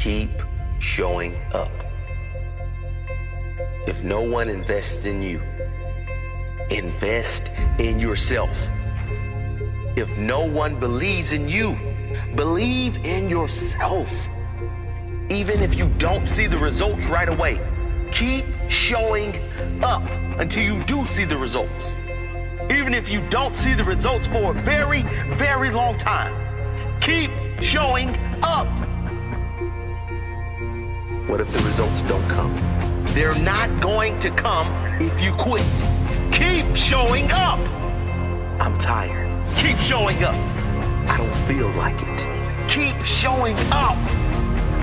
Keep showing up. If no one invests in you, invest in yourself. If no one believes in you, believe in yourself. Even if you don't see the results right away, keep showing up until you do see the results. Even if you don't see the results for a very, very long time, keep showing up. What if the results don't come? They're not going to come if you quit. Keep showing up. I'm tired. Keep showing up. I don't feel like it. Keep showing up.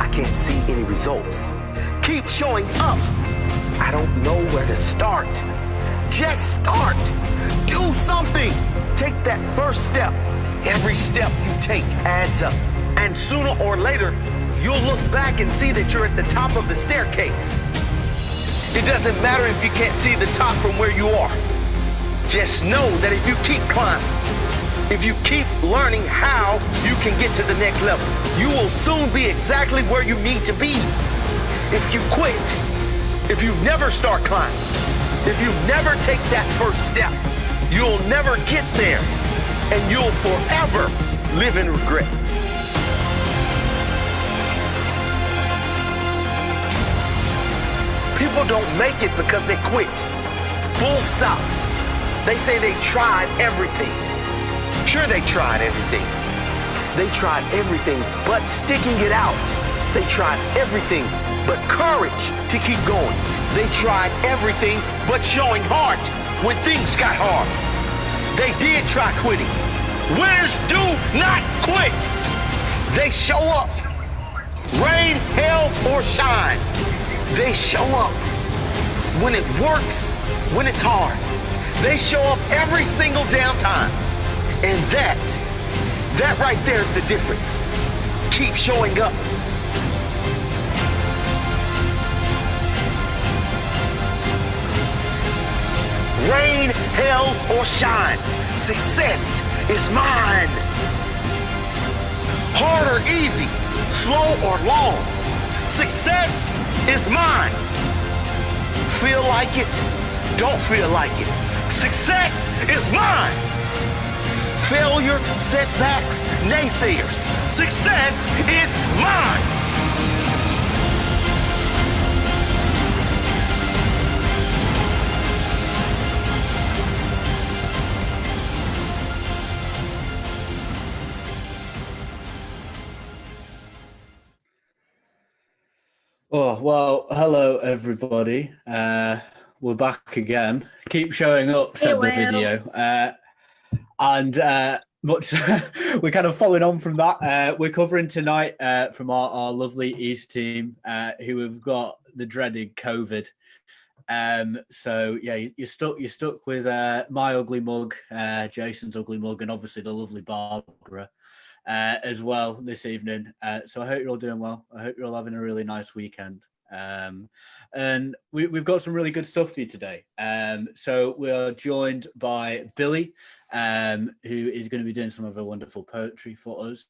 I can't see any results. Keep showing up. I don't know where to start. Just start. Do something. Take that first step. Every step you take adds up. And sooner or later, you'll look back and see that you're at the top of the staircase. It doesn't matter if you can't see the top from where you are. Just know that if you keep climbing, if you keep learning how you can get to the next level, you will soon be exactly where you need to be. If you quit, if you never start climbing, if you never take that first step, you'll never get there, and you'll forever live in regret. People don't make it because they quit. Full stop. They say they tried everything. Sure, they tried everything. They tried everything but sticking it out. They tried everything but courage to keep going. They tried everything but showing heart when things got hard. They did try quitting. Winners do not quit. They show up. Rain, hail, or shine. They show up. When it works, when it's hard. They show up every single damn time. And that right there is the difference. Keep showing up. Rain, hail, or shine. Success is mine. Hard or easy, slow or long. Success is mine. Feel like it, don't feel like it. Success is mine. Failure, setbacks, naysayers. Success is mine. Oh, well, hello, everybody. We're back again. Keep showing up, said the video. Much we're kind of following on from that. We're covering tonight from our lovely East team who have got the dreaded COVID. So yeah, you're stuck with my ugly mug, Jason's ugly mug, and obviously the lovely Barbara as well this evening. So I hope you're all doing well. I hope you're all having a really nice weekend. And we've got some really good stuff for you today. So we are joined by Billy, who is going to be doing some of her wonderful poetry for us.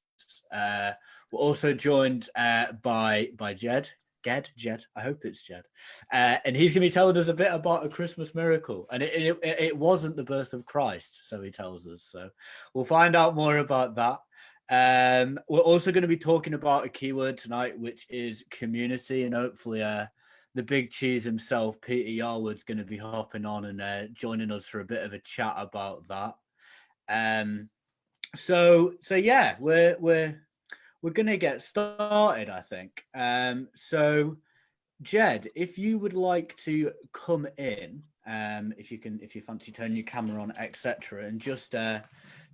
We're also joined by Jed. Jed, I hope it's Jed. And he's going to be telling us a bit about a Christmas miracle. And it wasn't the birth of Christ, so he tells us. So we'll find out more about that. We're also going to be talking about a keyword tonight, which is community, and hopefully the big cheese himself, Peter Yarwood's going to be hopping on and joining us for a bit of a chat about that. So yeah, we're going to get started, I think. So Jed, if you would like to come in, if you fancy turning your camera on, etc., and just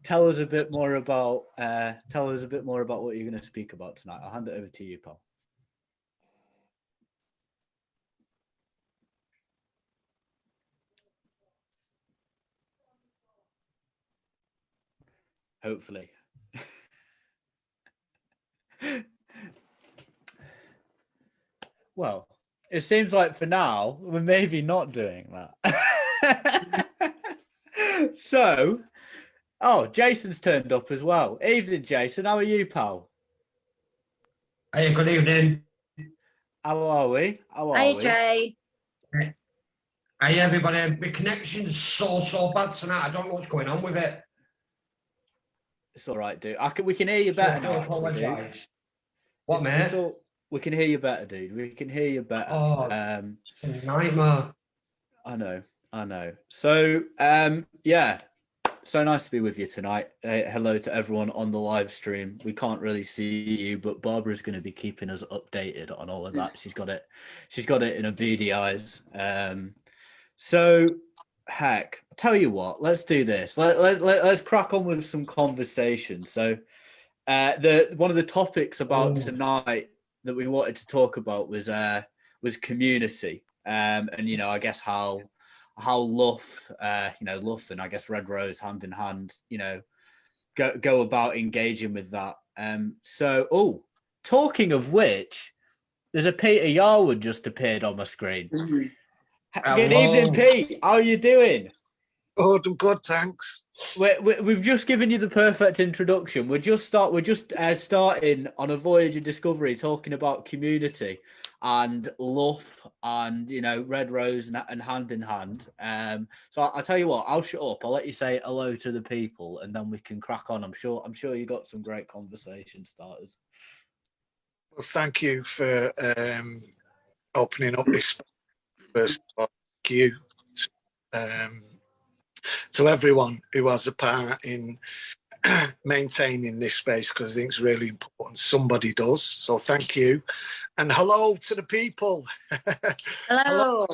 tell us a bit more about what you're going to speak about tonight. I'll hand it over to you, Paul. Hopefully. Well, it seems like for now we're maybe not doing that. So, Jason's turned up as well. Evening, Jason. How are you, pal? Hey, good evening. How are we? Hi, Jay. Hey, everybody. My connection's so bad tonight. I don't know what's going on with it. It's all right, dude. We can hear you better now, actually, dude. Apologise. What, mate? We can hear you better, dude. We can hear you better. Oh, it's a nightmare. I know. So, yeah. So nice to be with you tonight. Hello to everyone on the live stream. We can't really see you, but Barbara's going to be keeping us updated on all of that. She's got it in her beady eyes. So, heck, I'll tell you what. Let's do this. Let's crack on with some conversation. So, one of the topics about tonight that we wanted to talk about was community, and I guess how LUF, LUF and I guess Red Rose hand in hand, go about engaging with that. So, talking of which, there's a Peter Yarwood just appeared on my screen. Hello. Good evening, Pete. How are you doing? Good, I'm good, thanks. We've just given you the perfect introduction. We're just starting on a voyage of discovery, talking about community and LUF and Red Rose and hand in hand. So I'll tell you what, I'll shut up. I'll let you say hello to the people, and then we can crack on. I'm sure you got some great conversation starters. Well, thank you for opening up this. First of all, thank you to everyone who has a part in maintaining this space, because I think it's really important. Somebody does. So thank you. And hello to the people. Hello.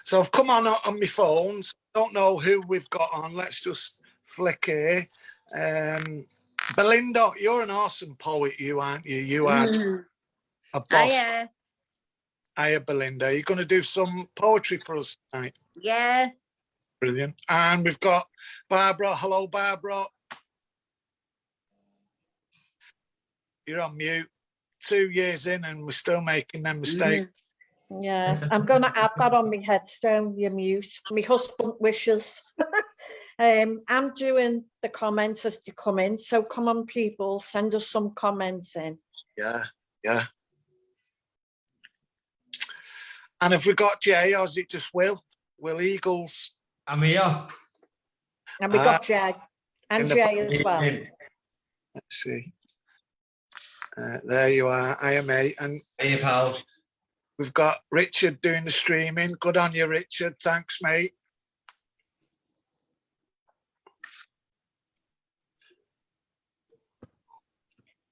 So I've come on my phones. Don't know who we've got on. Let's just flick here. Belinda, you're an awesome poet, you aren't you? You had a boss. Hiya, Belinda. You're going to do some poetry for us tonight? Yeah. Brilliant. And we've got Barbara. Hello, Barbara. You're on mute. 2 years in and we're still making them mistakes. Yeah, I've got on my headstone, your mute. My husband wishes. I'm doing the comments as they come in. So come on, people, send us some comments in. Yeah. And have we got Jay, or is it just Will? Will Eagles? I'm here. And we got Jay and Jay as well. Let's see. There you are. Hiya, mate. And Hey, pal. we've got Richard doing the streaming. Good on you, Richard. Thanks, mate.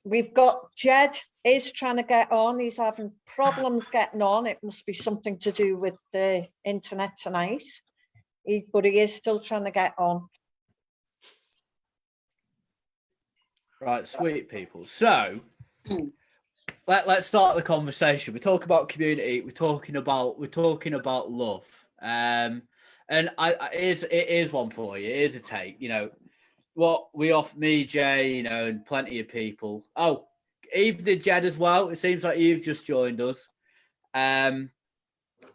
We've got Jed is trying to get on. He's having problems getting on. It must be something to do with the internet tonight. But he is still trying to get on. Right, sweet people. So let's start the conversation. We talk about community. We're talking about LUF. And it is one for you. It is a take. What we offer, me, Jay, and plenty of people. Oh, evening, Jed, as well. It seems like you've just joined us.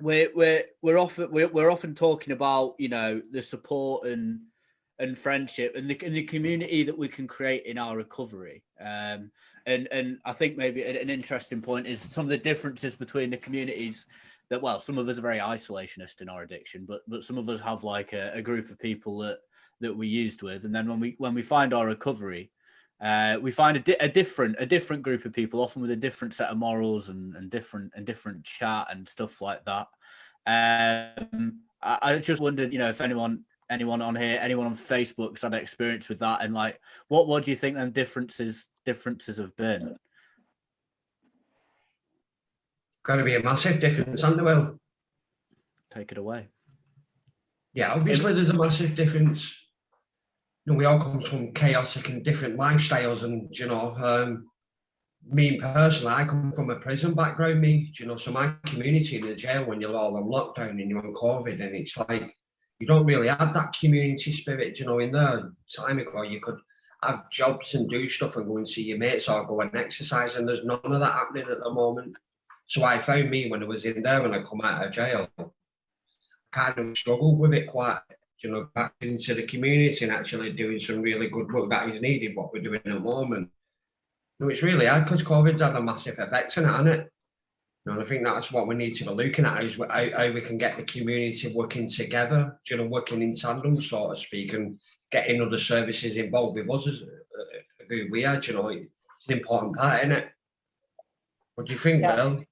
We're often talking about the support and friendship and the community that we can create in our recovery. And I think maybe an interesting point is some of the differences between the communities that, well, some of us are very isolationist in our addiction, but some of us have like a group of people that we used with, and then when we find our recovery, we find a different group of people, often with a different set of morals and different chat and stuff like that. I just wondered, if anyone on here, anyone on Facebook has had experience with that, and like, what do you think them differences have been? Got to be a massive difference, hasn't there, Will? Take it away. Yeah, obviously there's a massive difference. We all come from chaotic and different lifestyles, and me personally, I come from a prison background. So my community in the jail, when you're all on lockdown and you're on COVID, and it's like you don't really have that community spirit. In there, time ago you could have jobs and do stuff and go and see your mates or go and exercise, and there's none of that happening at the moment. So I found me when I was in there, when I come out of jail, kind of struggled with it quite. Back into the community and actually doing some really good work that is needed, what we're doing at the moment. No, it's really hard because COVID's had a massive effect on it, hasn't it? You know, and I think that's what we need to be looking at is how we can get the community working together, you know, working in tandem, so to speak, and getting other services involved with us as who we are, you know, it's an important part, isn't it? What do you think, Yeah. Bill?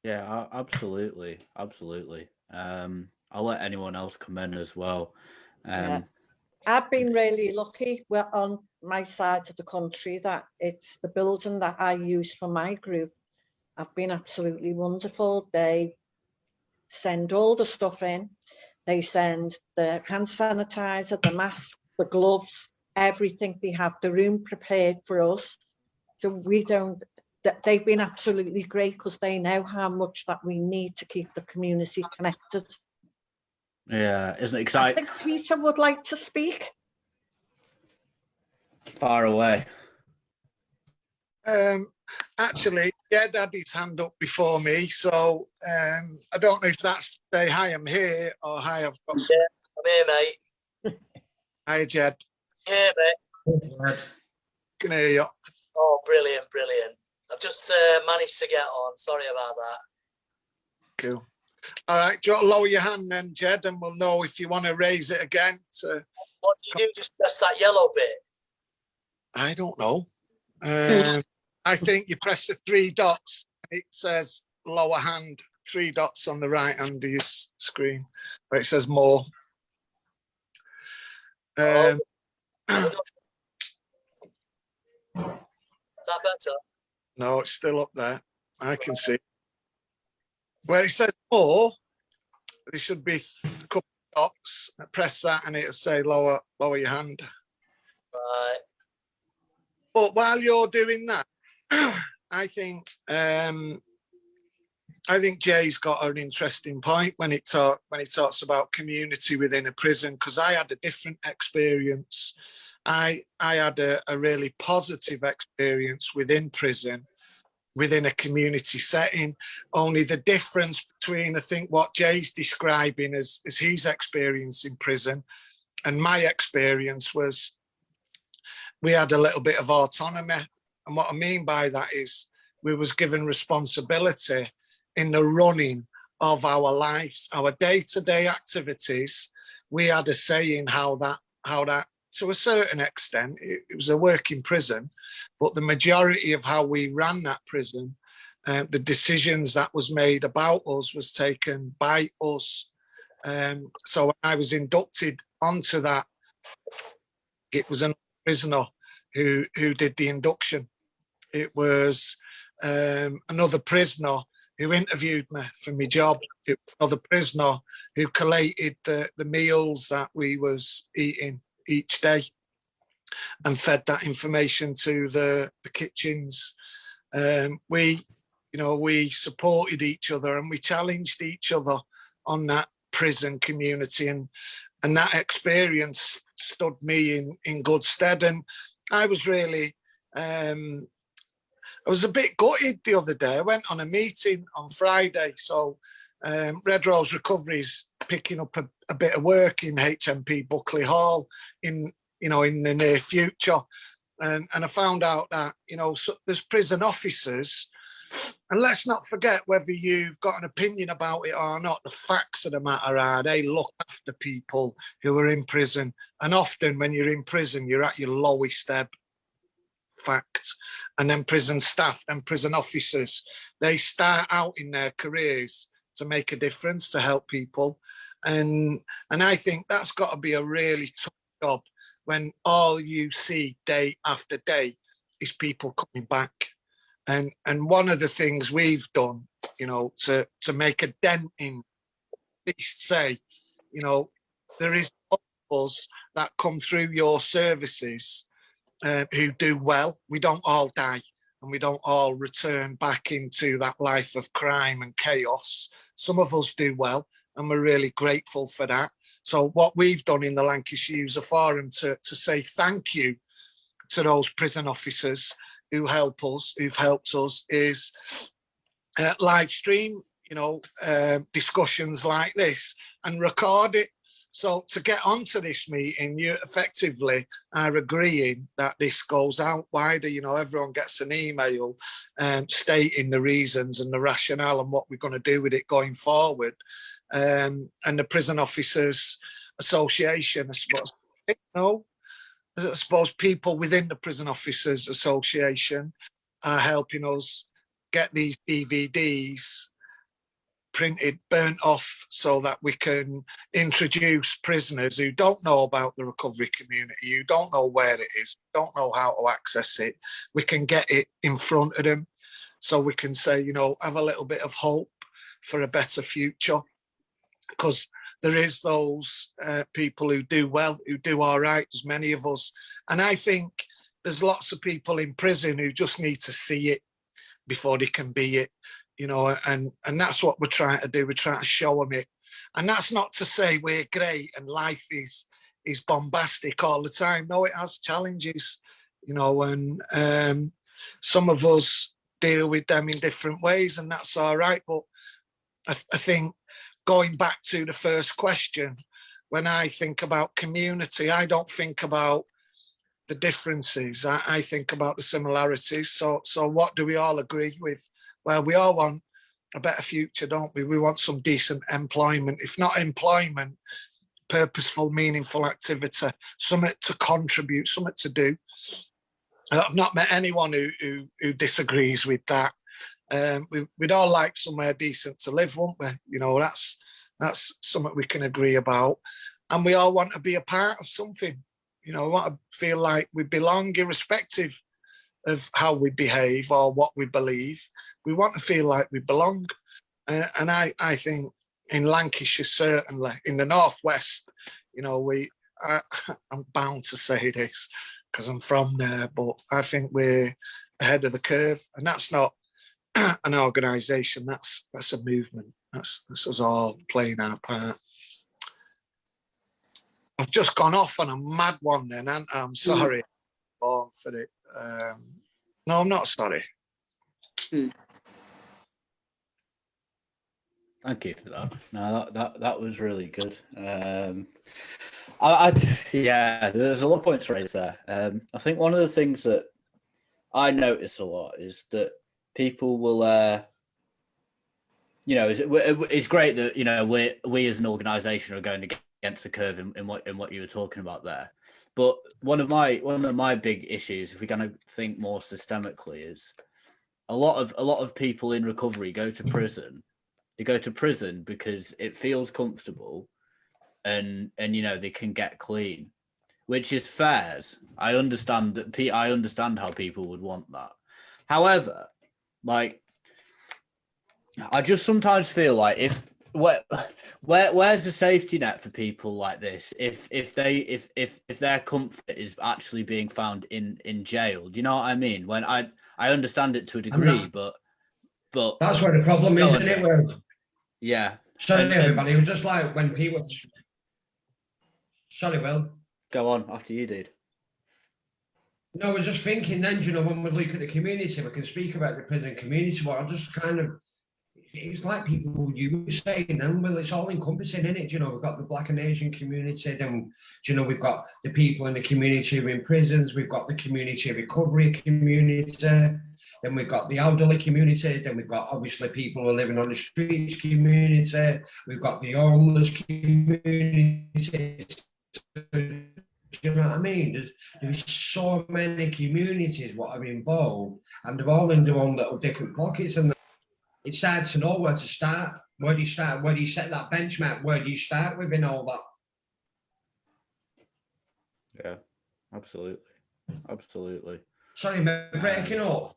Yeah, absolutely, absolutely. I'll let anyone else come in as well. Yeah. I've been really lucky. We're on my side of the country that it's the building that I use for my group. I've been absolutely wonderful. They send all the stuff in. They send the hand sanitizer, the mask, the gloves, everything. They have the room prepared for us. So we don't, they've been absolutely great because they know how much that we need to keep the community connected. Yeah, isn't it I exciting? think Peter would like to speak. Far away. Actually, Jed had his hand up before me, so I don't know if that's to say hi, I'm here, or hi, I've got some. I'm here, mate. Hi, Jed. Here, mate. Can hear you. Oh, brilliant, brilliant. I've just managed to get on. Sorry about that. Cool. All right, do you want to lower your hand then, Jed, and we'll know if you want to raise it again. What do you do? Just press that yellow bit? I don't know. I think you press the 3 dots. It says lower hand, 3 dots on the right hand of your screen, where it says more. Is that better? No, it's still up there. I can see. Where it says more, there should be a couple of dots. Press that and it'll say lower your hand. Right. But while you're doing that, I think Jay's got an interesting point when he talks about community within a prison, because I had a different experience. I had a really positive experience within prison, within a community setting. Only the difference between, I think, what Jay's describing as his experience in prison and my experience was we had a little bit of autonomy. And what I mean by that is we was given responsibility in the running of our lives, our day-to-day activities. We had a say in how that, to a certain extent, it was a working prison, but the majority of how we ran that prison, the decisions that was made about us was taken by us. So when I was inducted onto that, it was a prisoner who did the induction. It was another prisoner who interviewed me for my job. It was another prisoner who collated the meals that we was eating each day and fed that information to the kitchens. We supported each other and we challenged each other on that prison community, and that experience stood me in good stead. And I was really, I was a bit gutted the other day. I went on a meeting on Friday, so Red Rose Recovery's picking up a bit of work in HMP Buckley Hall in the near future, and I found out that so there's prison officers, and let's not forget, whether you've got an opinion about it or not, the facts of the matter are they look after people who are in prison, and often when you're in prison you're at your lowest ebb. Fact. And then prison staff and prison officers, they start out in their careers to make a difference, to help people, and I think that's got to be a really tough job when all you see day after day is people coming back. And one of the things we've done, to make a dent in, at least say, there is us that come through your services who do well. We don't all die and we don't all return back into that life of crime and chaos. Some of us do well, and we're really grateful for that. So what we've done in the Lancashire User Forum to say thank you to those prison officers who've helped us, is live stream, discussions like this and record it. So to get onto this meeting, you effectively are agreeing that this goes out wider. You know, everyone gets an email stating the reasons and the rationale and what we're going to do with it going forward. And the Prison Officers Association, I suppose, I suppose people within the Prison Officers Association are helping us get these DVDs printed, burnt off, so that we can introduce prisoners who don't know about the recovery community, who don't know where it is, don't know how to access it. We can get it in front of them, so we can say, you know, have a little bit of hope for a better future, because there is those people who do well, who do all right, as many of us. And I think there's lots of people in prison who just need to see it before they can be it. You know, and that's what we're trying to do. We're trying to show them it. And that's not to say we're great and life is bombastic all the time. No, it has challenges, you know, and some of us deal with them in different ways, and that's all right. But I think going back to the first question, when I think about community, I don't think about the differences. I think about the similarities. So what do we all agree with? Well, we all want a better future, don't we? We want some decent employment. If not employment, purposeful, meaningful activity, something to contribute, something to do. I've not met anyone who disagrees with that. We'd all like somewhere decent to live, won't we? You know, that's something we can agree about. And we all want to be a part of something. You know, we want to feel like we belong, irrespective of how we behave or what we believe. We want to feel like we belong. And I think in Lancashire, certainly, in the Northwest, you know, I'm bound to say this because I'm from there, but I think we're ahead of the curve. And that's not an organisation, that's a movement. That's us all playing our part. I've just gone off on a mad one then, and I'm sorry for it. No, I'm not sorry. Thank you for that. No, that was really good. Yeah, there's a lot of points raised there. I think one of the things that I notice a lot is that people will, you know, it's great that, you know, we as an organisation are going against the curve in what you were talking about there. But one of my big issues, if we're going to think more systemically, is a lot of people in recovery go to prison. They go to prison because it feels comfortable, and you know, they can get clean, which is fair. I understand how people would want that. However, like, I just sometimes feel like where's the safety net for people like this if their comfort is actually being found in jail? Do you know what I mean? When I understand it to a degree, but that's where the problem is, isn't it? Where, yeah. Sorry, everybody. It was just like when people. Sorry, Will. Go on after you did. No, I was just thinking then, you know, when we look at the community, we can speak about the prison community, but I just kind of, it's like people you were saying, and well, it's all encompassing, isn't it? You know, we've got the Black and Asian community, then, you know, we've got the people in the community who are in prisons, we've got the community recovery community, then we've got the elderly community, then we've got obviously people who are living on the streets community, we've got the homeless community. Do you know what I mean? There's so many communities what are involved, and they're all in their own little different pockets, and it's hard to know where to start. Where do you start? Where do you set that benchmark? Where do you start within all that? Yeah, absolutely. Sorry, am I breaking up?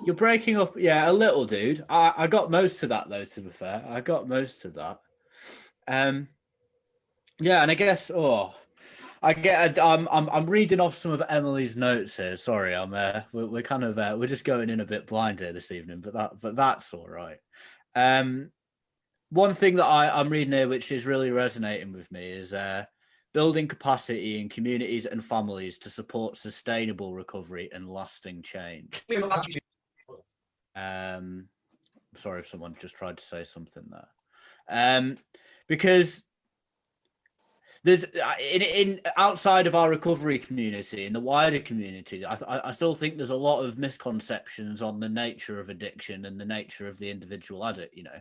You're breaking up, yeah, a little, dude. I got most of that though. To be fair, I got most of that. Yeah, and I guess I'm reading off some of Emily's notes here. Sorry, we're kind of we're just going in a bit blind here this evening, but that's all right. One thing that I'm reading here, which is really resonating with me, is building capacity in communities and families to support sustainable recovery and lasting change. Sorry if someone just tried to say something there. because there's in outside of our recovery community, in the wider community, I still think there's a lot of misconceptions on the nature of addiction and the nature of the individual addict, you know.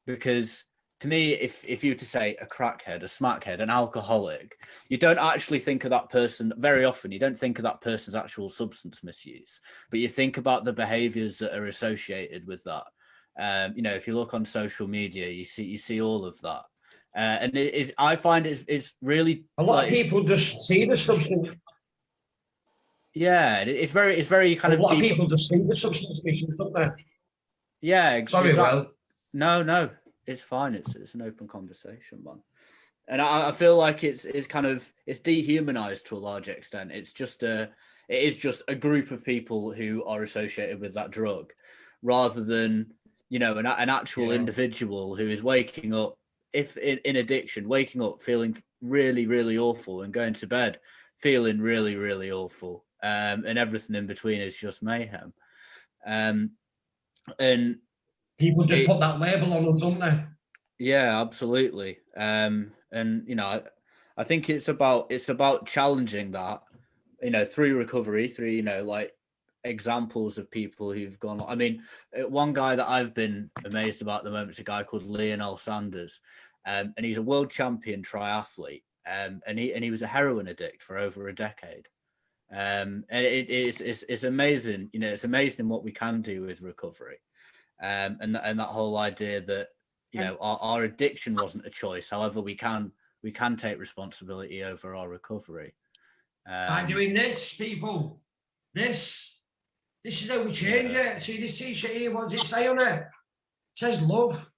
Because to me, if you were to say a crackhead, a smackhead, an alcoholic, you don't actually think of that person very often. You don't think of that person's actual substance misuse, but you think about the behaviors that are associated with that. You know, if you look on social media, you see all of that. And it is, I find it's really a lot of people just see the substance. Yeah, it's very kind of. A lot of people just see the substance misuse, don't they? Yeah, sorry, exactly. No, it's fine. It's an open conversation, man. And I feel like it's dehumanized to a large extent. It is just a group of people who are associated with that drug, rather than, you know, an actual individual who is waking up, if in addiction, waking up feeling really, really awful and going to bed feeling really, really awful. And everything in between is just mayhem. And people just put that label on them, don't they? Yeah, absolutely. And you know, I think it's about challenging that, you know, through recovery, through, you know, like examples of people who've gone. I mean, one guy that I've been amazed about at the moment is a guy called Lionel Sanders, and he's a world champion triathlete, and he was a heroin addict for over a decade. And it's amazing, you know, it's amazing what we can do with recovery, and that whole idea that, you know, our addiction wasn't a choice. However, we can take responsibility over our recovery by doing this, people. This is how we change it. See this t-shirt here, what does it say on it? It says love.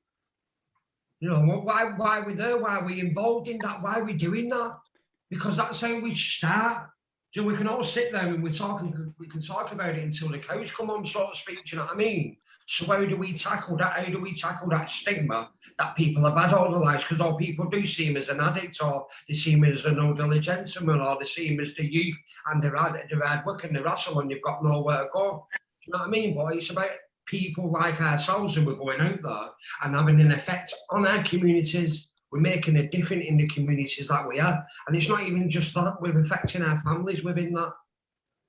You know, why are we there? Why are we involved in that? Why are we doing that? Because that's how we start. So we can all sit there and we can talk about it until the cows come on, so to speak. Do you know what I mean? So how do we tackle that? How do we tackle that stigma that people have had all their lives? Because all people do see him as an addict, or they see him as an elderly gentleman, or they see him as the youth, and they're hard work and they're hustle and they've got nowhere to go. Do you know what I mean, boy? It's about people like ourselves who are going out there and having an effect on our communities. We're making a difference in the communities that we are. And it's not even just that, we're affecting our families within that.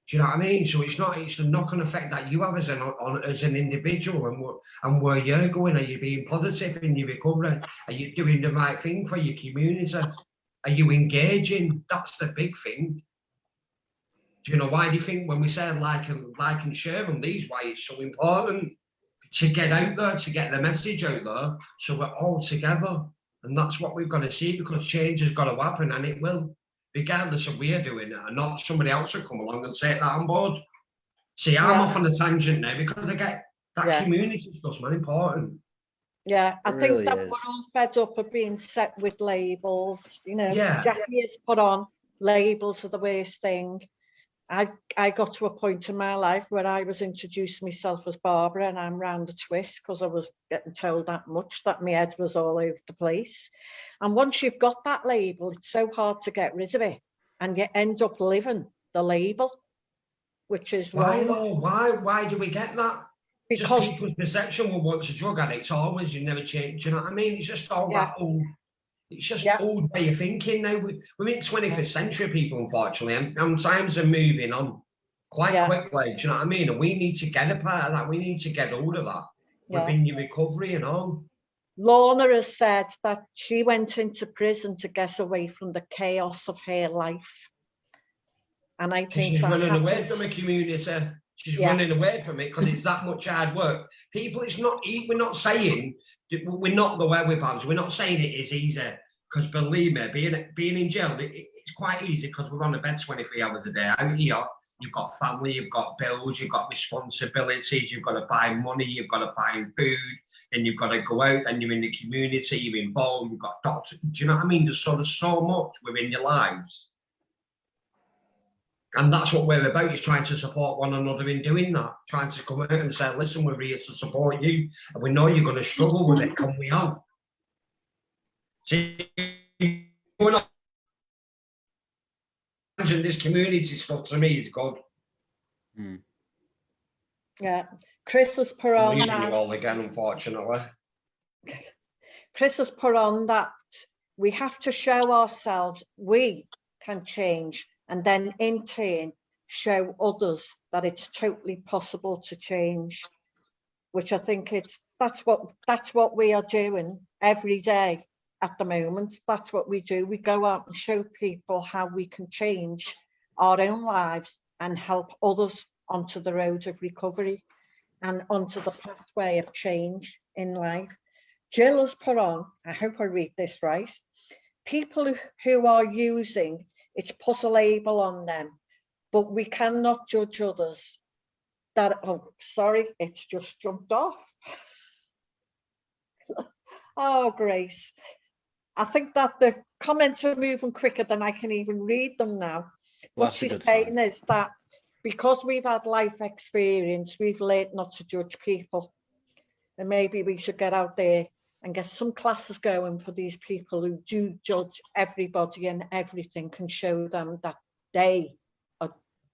Do you know what I mean? So it's the knock-on effect that you have as an individual, and where you're going. Are you being positive in your recovery? Are you doing the right thing for your community? Are you engaging? That's the big thing. Do you know why do you think when we say like and share on these, why it's so important to get out there, to get the message out there, so we're all together? And that's what we've got to see, because change has got to happen, and it will, regardless of we're doing it or not. Somebody else will come along and take that on board. See, I'm off on a tangent now, because I get that community stuff's very important. Yeah, I think that we're all fed up of being set with labels. You know, Jackie has put on labels are the worst thing. I got to a point in my life where I was introducing myself as Barbara, and I'm round the twist because I was getting told that much, that my head was all over the place. And once you've got that label, it's so hard to get rid of it, and you end up living the label, which is why though? Why do we get that? Because just people's perception. Well, once a drug addict, always, you never change. Do you know what I mean? It's just all that old. It's just old way of thinking now. We're in 21st century, people, unfortunately, and times are moving on quite quickly. Do you know what I mean? And we need to get a part of that. We need to get hold of that within your recovery and all. Lorna has said that she went into prison to get away from the chaos of her life. And I think she's running away from a community. She's running away from it because it's that much hard work. People, it's not, we're not saying, we're not the way we've had. We're not saying it is easy, because believe me, being in jail, it's quite easy, because we're on the bed 23 hours a day. Out here, you've got family, you've got bills, you've got responsibilities, you've got to find money, you've got to find food, and you've got to go out, and you're in the community, you're involved, you've got doctors. Do you know what I mean? There's so much within your lives. And that's what we're about, is trying to support one another in doing that, trying to come out and say, listen, we're here to support you, and we know you're going to struggle with it, can we help? See, we're not, this community stuff to me is good. Yeah, Chris has put on. I'm losing you all again, unfortunately. Chris has put on that we have to show ourselves we can change, and then in turn show others that it's totally possible to change, which I think that's what we are doing every day at the moment. That's what we do. We go out and show people how we can change our own lives and help others onto the road of recovery and onto the pathway of change in life. Jill has put on, I hope I read this right, people who are using, it's put a label on them, but we cannot judge others. That, oh, sorry, it's just jumped off. Oh, Grace. I think that the comments are moving quicker than I can even read them now. Well, what she's saying is that because we've had life experience, we've learned not to judge people. And maybe we should get out there and get some classes going for these people who do judge everybody and everything, and show them that they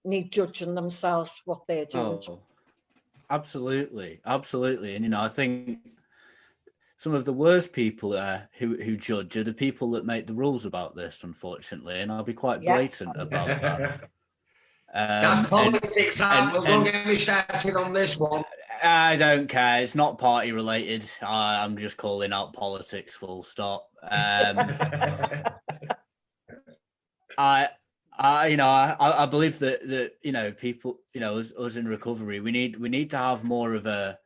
need judging themselves what they're doing. Oh, absolutely, absolutely. And I think some of the worst people who judge are the people that make the rules about this, unfortunately, and I'll be quite blatant about that. That's politics, don't get me started on this one. I don't care. It's not party related. I'm just calling out politics, full stop. I believe that people, us in recovery, we need to have more of a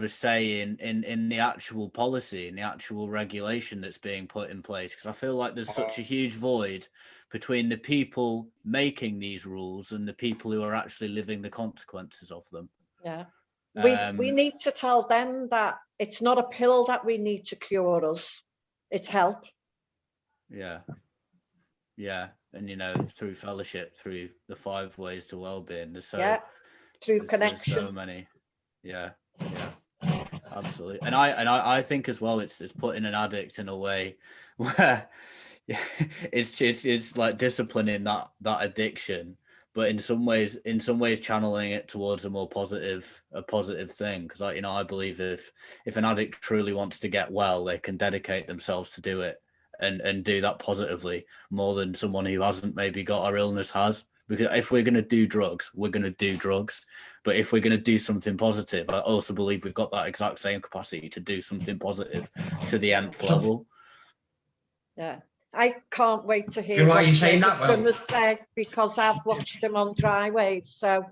say in the actual policy and the actual regulation that's being put in place, because I feel like there's such a huge void between the people making these rules and the people who are actually living the consequences of them. Yeah, we need to tell them that it's not a pill that we need to cure us, it's help. Yeah, and through fellowship, through the 5 ways to well-being, through connection, there's so many. Yeah, absolutely. And I think as well, it's putting an addict in a way where it's like disciplining that addiction, but in some ways channeling it towards a more positive thing. Because I believe if an addict truly wants to get well, they can dedicate themselves to do it and do that positively more than someone who hasn't maybe got our illness has. Because if we're going to do drugs, we're going to do drugs. But if we're going to do something positive, I also believe we've got that exact same capacity to do something positive to the nth level. Yeah, I can't wait to hear Do you know why what you're saying he's that, going to say, because I've watched him on Dry Wave, so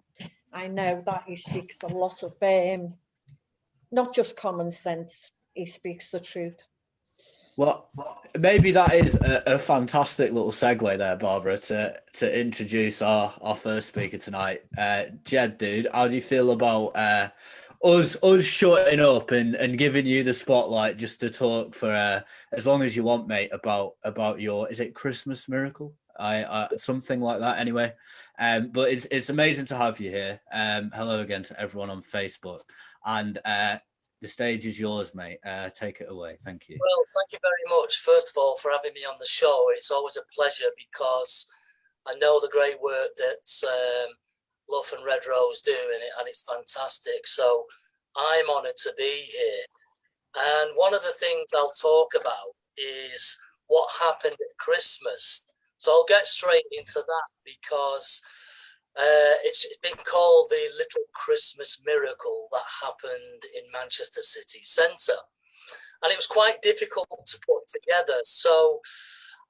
I know that he speaks a lot of, not just common sense, he speaks the truth. Well, maybe that is a fantastic little segue there, Barbara, to introduce our first speaker tonight. Jed, dude, how do you feel about us shutting up and giving you the spotlight just to talk for as long as you want, mate, about your, is it Christmas miracle? Something like that anyway. But it's amazing to have you here. Hello again to everyone on Facebook. And the stage is yours, mate. Take it away. Thank you. Well, thank you very much, first of all, for having me on the show. It's always a pleasure because I know the great work that LUF and Red Rose do, and it's fantastic. So I'm honoured to be here. And one of the things I'll talk about is what happened at Christmas. So I'll get straight into that because it's been called the Little Christmas Miracle that happened in Manchester City Centre. And it was quite difficult to put together. So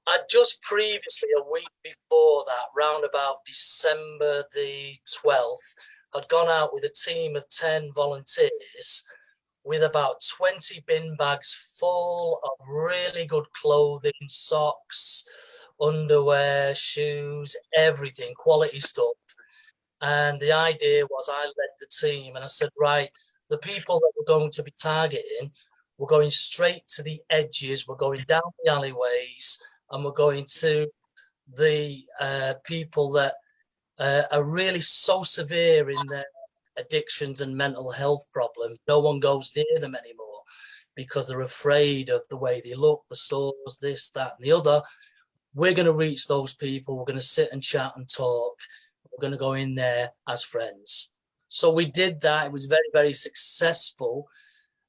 I'd just previously, a week before that, round about December the 12th, I'd gone out with a team of 10 volunteers with about 20 bin bags full of really good clothing, socks, underwear, shoes, everything, quality stuff. And the idea was I led the team and I said, right, the people that we're going to be targeting, we're going straight to the edges, we're going down the alleyways, and we're going to the people that are really so severe in their addictions and mental health problems. No one goes near them anymore because they're afraid of the way they look, the sores, this, that, and the other. We're going to reach those people. We're going to sit and chat and talk. We're going to go in there as friends. So we did that. It was very, very successful.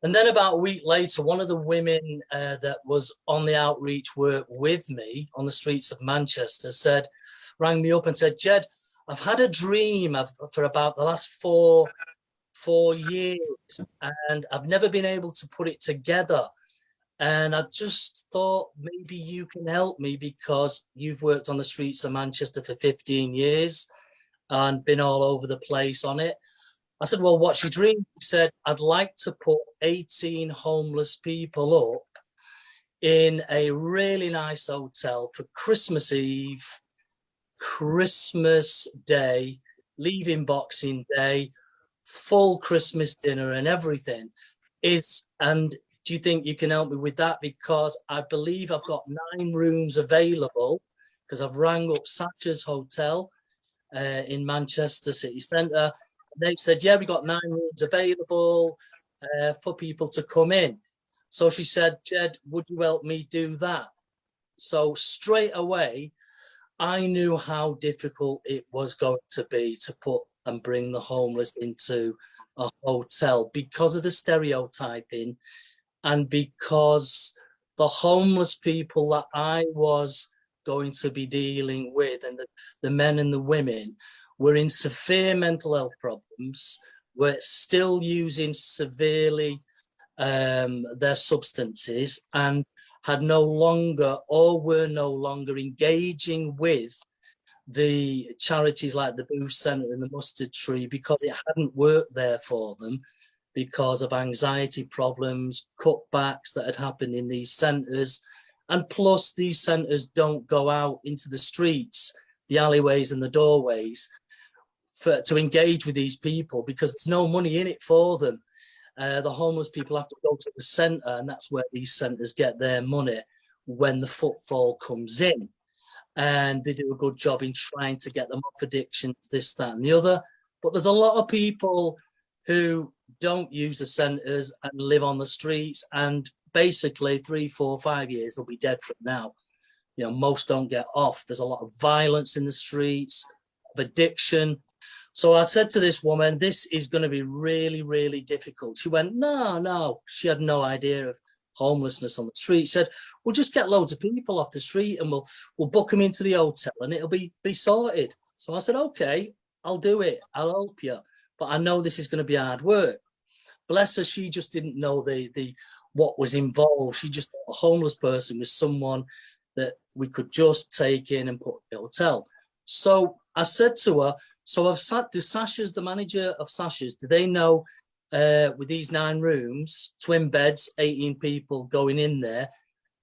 And then about a week later, one of the women that was on the outreach work with me on the streets of Manchester rang me up and said, Jed, I've had a dream for about the last four years, and I've never been able to put it together. And I just thought maybe you can help me, because you've worked on the streets of Manchester for 15 years and been all over the place on it. I said, well, what's your dream? He said, I'd like to put 18 homeless people up in a really nice hotel for Christmas Eve, Christmas Day, leaving Boxing Day, full Christmas dinner and everything. And do you think you can help me with that? Because I believe I've got 9 rooms available, because I've rang up Sasha's Hotel in Manchester City Centre. They've said, yeah, we got 9 rooms available for people to come in. So she said, Jed, would you help me do that? So straight away, I knew how difficult it was going to be to put and bring the homeless into a hotel, because of the stereotyping, and because the homeless people that I was going to be dealing with, and the men and the women, were in severe mental health problems, were still using severely their substances, and had no longer, or were no longer, engaging with the charities like the Booth Centre and the Mustard Tree, because it hadn't worked there for them, because of anxiety problems, cutbacks that had happened in these centres. And plus, these centres don't go out into the streets, the alleyways and the doorways to engage with these people, because there's no money in it for them. The homeless people have to go to the centre, and that's where these centres get their money when the footfall comes in. And they do a good job in trying to get them off addictions, this, that, and the other. But there's a lot of people who don't use the centres and live on the streets, and basically 3, 4, 5 years, they'll be dead from now. You know, most don't get off. There's a lot of violence in the streets, of addiction. So I said to this woman, this is going to be really, really difficult. She went, no. She had no idea of homelessness on the street. She said, we'll just get loads of people off the street and we'll book them into the hotel and it'll be sorted. So I said, okay, I'll do it. I'll help you. But I know this is going to be hard work. Bless her, she just didn't know the what was involved. She just thought a homeless person was someone that we could just take in and put in a hotel. So I said to her, so the manager of Sasha's, do they know with these 9 rooms, twin beds, 18 people going in there,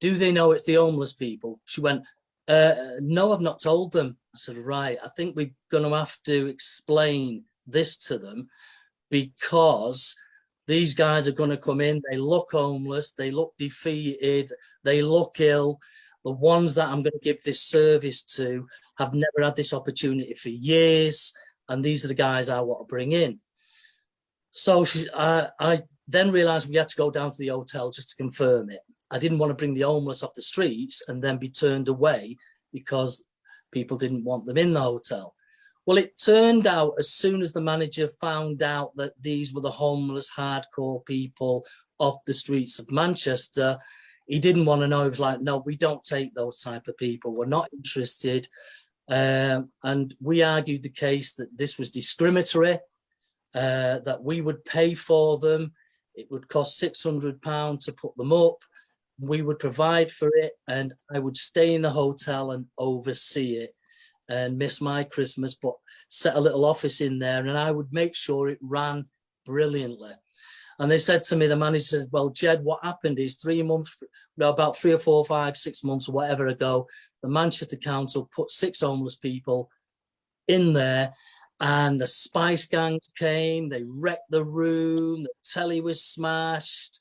do they know it's the homeless people? She went, no, I've not told them. I said, right, I think we're going to have to explain this to them, because these guys are going to come in, they look homeless, they look defeated, they look ill. The ones that I'm going to give this service to have never had this opportunity for years, and these are the guys I want to bring in. So I then realised we had to go down to the hotel just to confirm it. I didn't want to bring the homeless off the streets and then be turned away because people didn't want them in the hotel. Well, it turned out as soon as the manager found out that these were the homeless, hardcore people off the streets of Manchester, he didn't want to know. He was like, no, we don't take those type of people. We're not interested. And we argued the case that this was discriminatory, that we would pay for them. It would cost £600 to put them up. We would provide for it, and I would stay in the hotel and oversee it and miss my Christmas, but set a little office in there, and I would make sure it ran brilliantly. And they said to me, the manager said, well, Jed, what happened is 3 months, about 3 or 4, 5, 6 months or whatever ago, the Manchester Council put 6 homeless people in there, and the Spice Gangs came, they wrecked the room, the telly was smashed.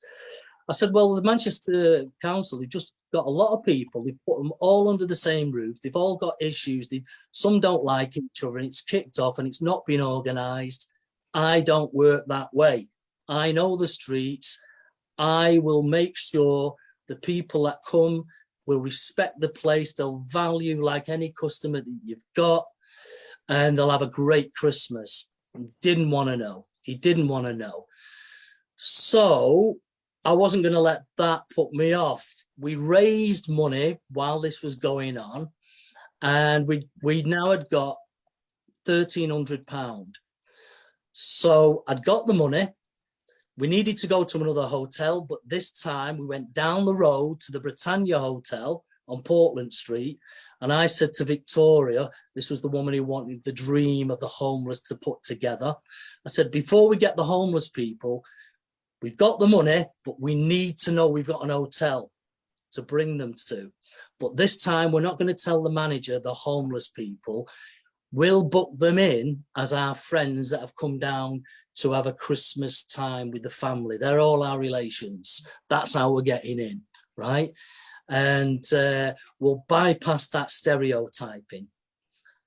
I said, well, the Manchester Council, they've just got a lot of people, they've put them all under the same roof, they've all got issues, some don't like each other, and it's kicked off and it's not been organised. I don't work that way. I know the streets. I will make sure the people that come will respect the place, they'll value like any customer that you've got, and they'll have a great Christmas. He didn't want to know. So I wasn't going to let that put me off. We raised money while this was going on, and we now had got £1,300. So I'd got the money. We needed to go to another hotel, but this time we went down the road to the Britannia Hotel on Portland Street. And I said to Victoria, this was the woman who wanted the dream of the homeless to put together. I said, before we get the homeless people, we've got the money, but we need to know we've got an hotel to bring them to. But this time we're not going to tell the manager, the homeless people. We'll book them in as our friends that have come down to have a Christmas time with the family. They're all our relations. That's how we're getting in, right? And we'll bypass that stereotyping.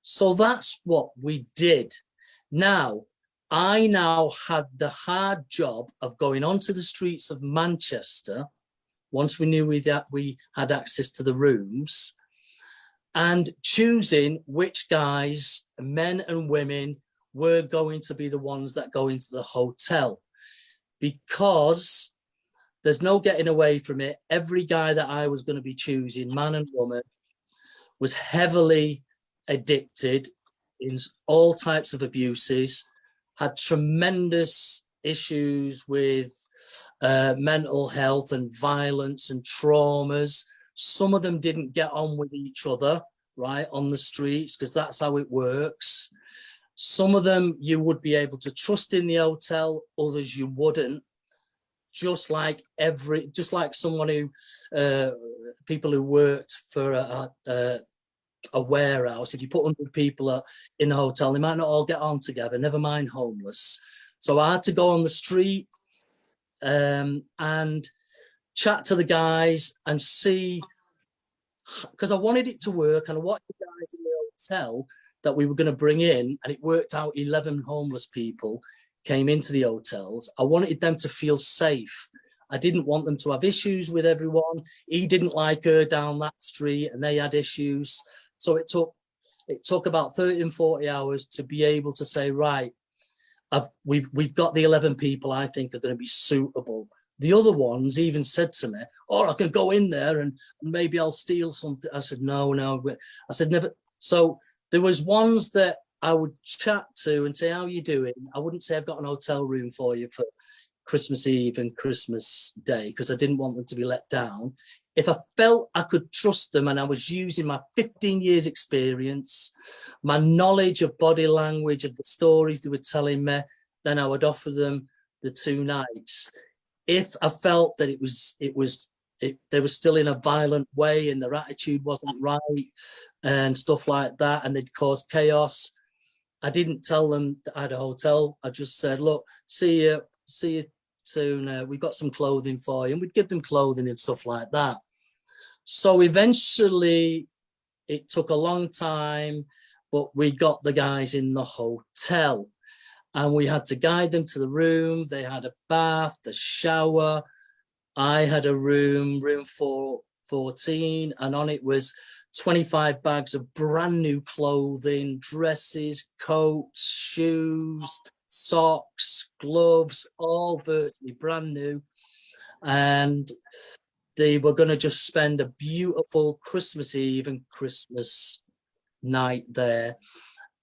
So that's what we did. Now, I had the hard job of going onto the streets of Manchester once we knew we had access to the rooms, and choosing which guys, men and women, were going to be the ones that go into the hotel, because there's no getting away from it. Every guy that I was going to be choosing, man and woman, was heavily addicted in all types of abuses, had tremendous issues with mental health and violence and traumas. Some of them didn't get on with each other, right, on the streets, because that's how it works. Some of them you would be able to trust in the hotel, others you wouldn't. Just like someone who, people who worked for a warehouse, if you put 100 people in a hotel, they might not all get on together, never mind homeless. So I had to go on the street and chat to the guys and see, because I wanted it to work, and I wanted the guys in the hotel that we were going to bring in, and it worked out. 11 homeless people came into the hotels. I wanted them to feel safe. I didn't want them to have issues with everyone. He didn't like her down that street, and they had issues. So it took about 30 and 40 hours to be able to say, right, we've got the 11 people I think are going to be suitable. The other ones even said to me, oh, I can go in there and maybe I'll steal something. I said, no. I said, never. So there was ones that I would chat to and say, how are you doing? I wouldn't say I've got an hotel room for you for Christmas Eve and Christmas Day, because I didn't want them to be let down. If I felt I could trust them and I was using my 15 years experience, my knowledge of body language, of the stories they were telling me, then I would offer them the 2 nights. If I felt that they were still in a violent way and their attitude wasn't right and stuff like that, and they'd cause chaos, I didn't tell them that I had a hotel. I just said, look, see you soon. We've got some clothing for you. And we'd give them clothing and stuff like that. So eventually it took a long time, but we got the guys in the hotel and we had to guide them to the room. They had a bath, the shower. I had a room 414, and on it was 25 bags of brand new clothing, dresses, coats, shoes, socks, gloves, all virtually brand new. And they were going to just spend a beautiful Christmas Eve and Christmas night there.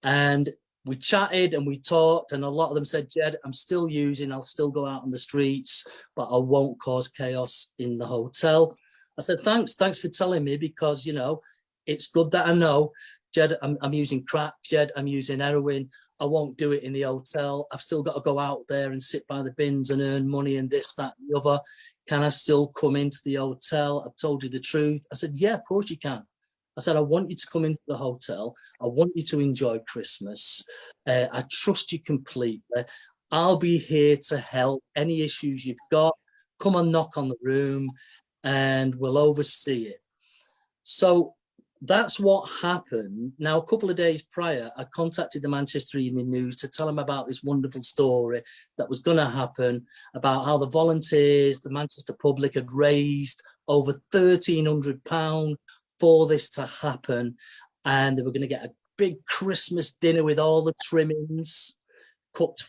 And we chatted and we talked, and a lot of them said, Jed, I'll still go out on the streets, but I won't cause chaos in the hotel. I said, thanks for telling me, because, you know, it's good that I know, Jed, I'm using crack, Jed, I'm using heroin. I won't do it in the hotel. I've still got to go out there and sit by the bins and earn money and this, that, and the other. Can I still come into the hotel? I've told you the truth. I said, yeah, of course you can. I said, I want you to come into the hotel. I want you to enjoy Christmas. I trust you completely. I'll be here to help. Any issues you've got, come and knock on the room and we'll oversee it. So that's what happened. Now, a couple of days prior, I contacted the Manchester Evening News to tell them about this wonderful story that was going to happen, about how the volunteers, the Manchester public, had raised over £1,300 for this to happen, and they were going to get a big Christmas dinner with all the trimmings, cooked,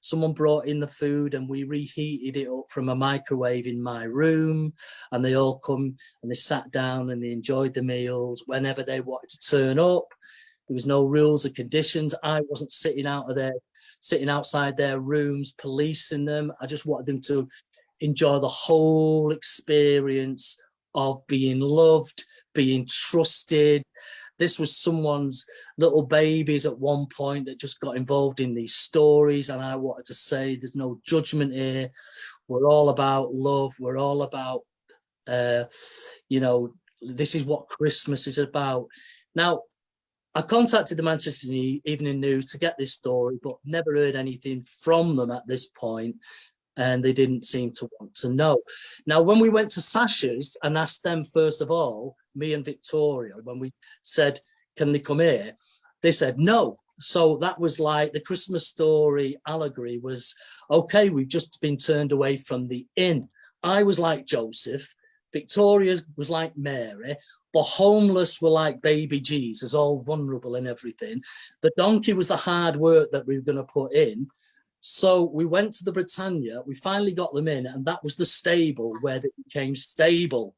someone brought in the food and we reheated it up from a microwave in my room, and they all come and they sat down and they enjoyed the meals whenever they wanted to turn up. There was no rules or conditions. I wasn't sitting outside their rooms policing them. I just wanted them to enjoy the whole experience of being loved, being trusted. This was someone's little babies at one point that just got involved in these stories. And I wanted to say, there's no judgment here. We're all about love. We're all about, this is what Christmas is about. Now, I contacted the Manchester Evening News to get this story, but never heard anything from them at this point, and they didn't seem to want to know. Now, when we went to Sasha's and asked them, first of all, me and Victoria, when we said, can they come here? They said no. So that was like the Christmas story allegory was, okay, we've just been turned away from the inn. I was like Joseph. Victoria was like Mary. The homeless were like baby Jesus, all vulnerable and everything. The donkey was the hard work that we were going to put in. So we went to the Britannia, we finally got them in, and that was the stable where they became stable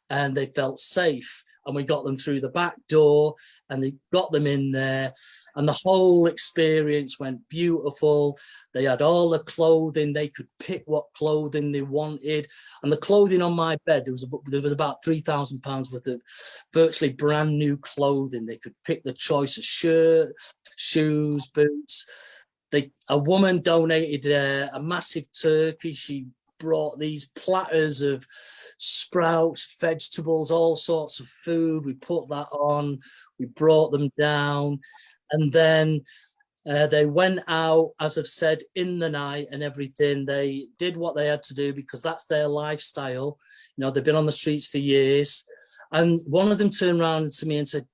and they felt safe. And we got them through the back door and they got them in there, and the whole experience went beautiful. They had all the clothing, they could pick what clothing they wanted. And the clothing on my bed, there was about £3,000 worth of virtually brand new clothing. They could pick the choice of shirt, shoes, boots. A woman donated a massive turkey. She brought these platters of sprouts, vegetables, all sorts of food. We put that on, we brought them down, and then they went out, as I've said, in the night and everything. They did what they had to do because that's their lifestyle. They've been on the streets for years. And one of them turned around to me and said,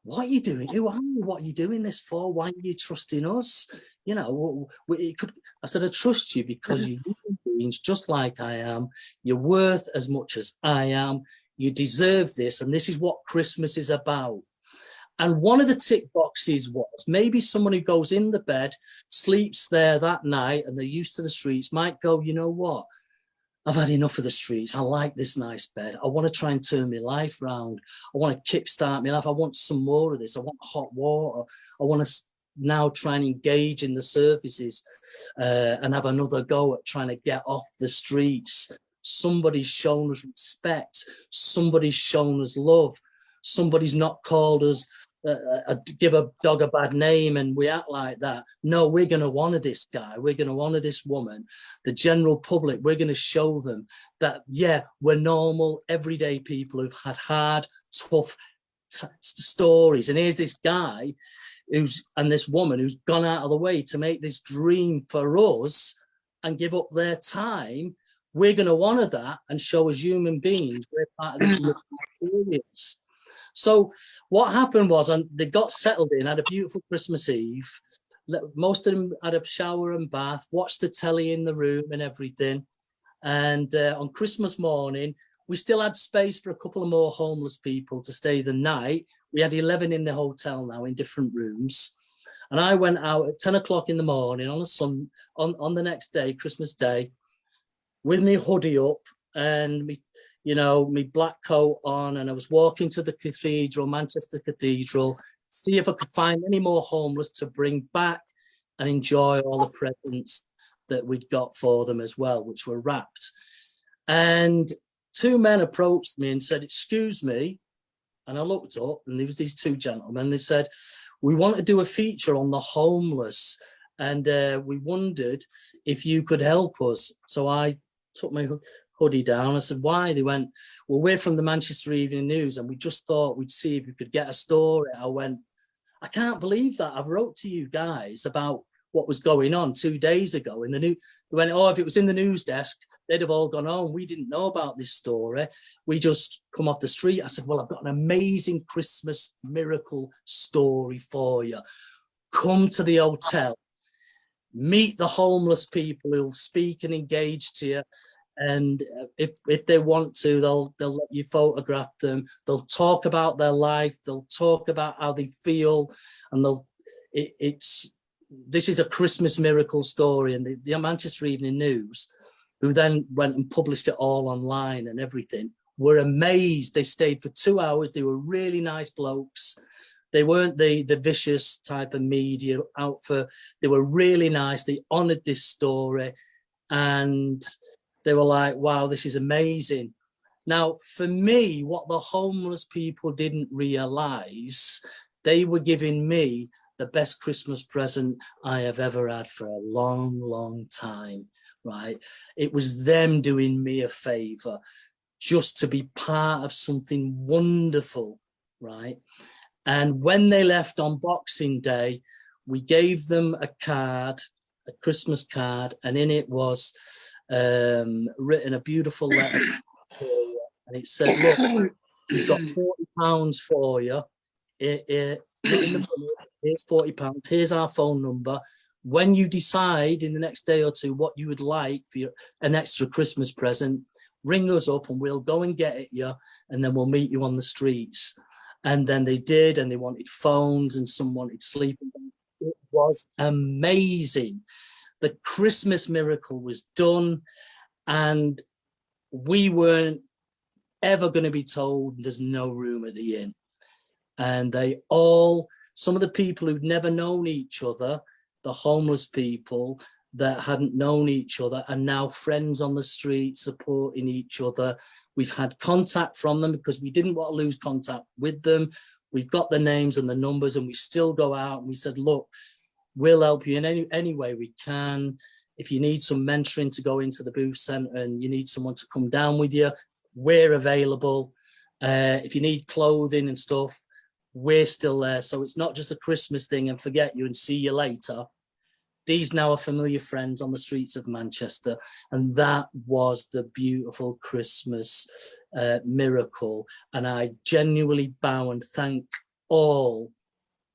what are you doing? Who are you? What are you doing this for? Why are you trusting us? I said, I trust you because you're human beings just like I am. You're worth as much as I am. You deserve this. And this is what Christmas is about. And one of the tick boxes was maybe someone who goes in the bed, sleeps there that night, and they're used to the streets, might go, you know what? I've had enough of the streets. I like this nice bed. I want to try and turn my life round. I want to kickstart my life. I want some more of this. I want hot water. I want to now try and engage in the services and have another go at trying to get off the streets. Somebody's shown us respect. Somebody's shown us love. Somebody's not called us, give a dog a bad name and we act like that. No, we're going to honor this guy. We're going to honor this woman. The general public, we're going to show them that, yeah, we're normal, everyday people who've had hard, tough stories. And here's this guy and this woman who's gone out of the way to make this dream for us and give up their time. We're going to honor that and show as human beings we're part of this experience. So what happened was, they got settled in, had a beautiful Christmas Eve. Most of them had a shower and bath, watched the telly in the room and everything. And on Christmas morning, we still had space for a couple of more homeless people to stay the night. We had 11 in the hotel now in different rooms. And I went out at 10 o'clock in the morning on the next day, Christmas Day, with my hoodie up and my black coat on. And I was walking to the cathedral, Manchester Cathedral, see if I could find any more homeless to bring back and enjoy all the presents that we'd got for them as well, which were wrapped. And two men approached me and said, excuse me. And I looked up and there was these two gentlemen. They said, we want to do a feature on the homeless. And we wondered if you could help us. So I took my hoodie down. I said, why? They went, well, we're from the Manchester Evening News and we just thought we'd see if we could get a story. I went, I can't believe that. I've wrote to you guys about what was going on 2 days ago in the news. They went, oh, if it was in the news desk, they'd have all gone home. We didn't know about this story. We just come off the street. I said, well, I've got an amazing Christmas miracle story for you. Come to the hotel, meet the homeless people who'll speak and engage to you. And if they want to, they'll let you photograph them. They'll talk about their life. They'll talk about how they feel. And this is a Christmas miracle story, and the Manchester Evening News, who then went and published it all online and everything, were amazed. They stayed for 2 hours. They were really nice blokes. They weren't the vicious type of media outfit. They were really nice. They honoured this story, and they were like, wow, this is amazing. Now, for me, what the homeless people didn't realise, they were giving me the best Christmas present I have ever had for a long, long time, right? It was them doing me a favour just to be part of something wonderful, right? And when they left on Boxing Day, we gave them a card, a Christmas card, and in it was written a beautiful letter. And it said, look, we've got £40 for you. Here's £40. Here's our phone number. When you decide in the next day or two what you would like for an extra Christmas present, ring us up and we'll go and get it you, and then we'll meet you on the streets. And then they did, and they wanted phones, and some wanted sleeping bags. It was amazing. The Christmas miracle was done, and we weren't ever going to be told there's no room at the inn. And they all, some of the people who'd never known each other, the homeless people that hadn't known each other, are now friends on the street supporting each other. We've had contact from them because we didn't want to lose contact with them. We've got the names and the numbers, and we still go out and we said, look, we'll help you in any way we can. If you need some mentoring to go into the booth centre and you need someone to come down with you, we're available. If you need clothing and stuff, we're still there. So it's not just a Christmas thing and forget you and see you later. These now are familiar friends on the streets of Manchester. And that was the beautiful Christmas miracle. And I genuinely bow and thank all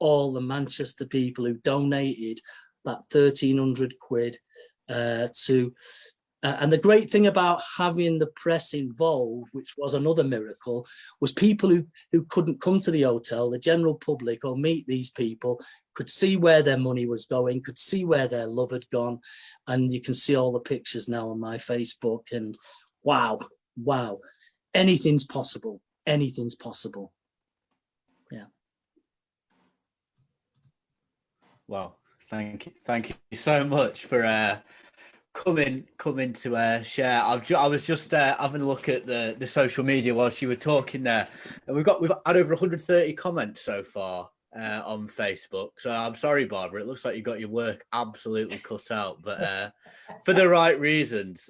the Manchester people who donated that 1,300 quid to. And the great thing about having the press involved, which was another miracle, was people who couldn't come to the hotel, the general public, or meet these people, could see where their money was going, could see where their love had gone. And you can see all the pictures now on my Facebook. And wow, anything's possible. Anything's possible. Yeah. Well, thank you so much for coming to share. I was just having a look at the social media whilst you were talking there, and we've had over 130 comments so far on Facebook. So I'm sorry, Barbara, it looks like you got your work absolutely cut out, but for the right reasons.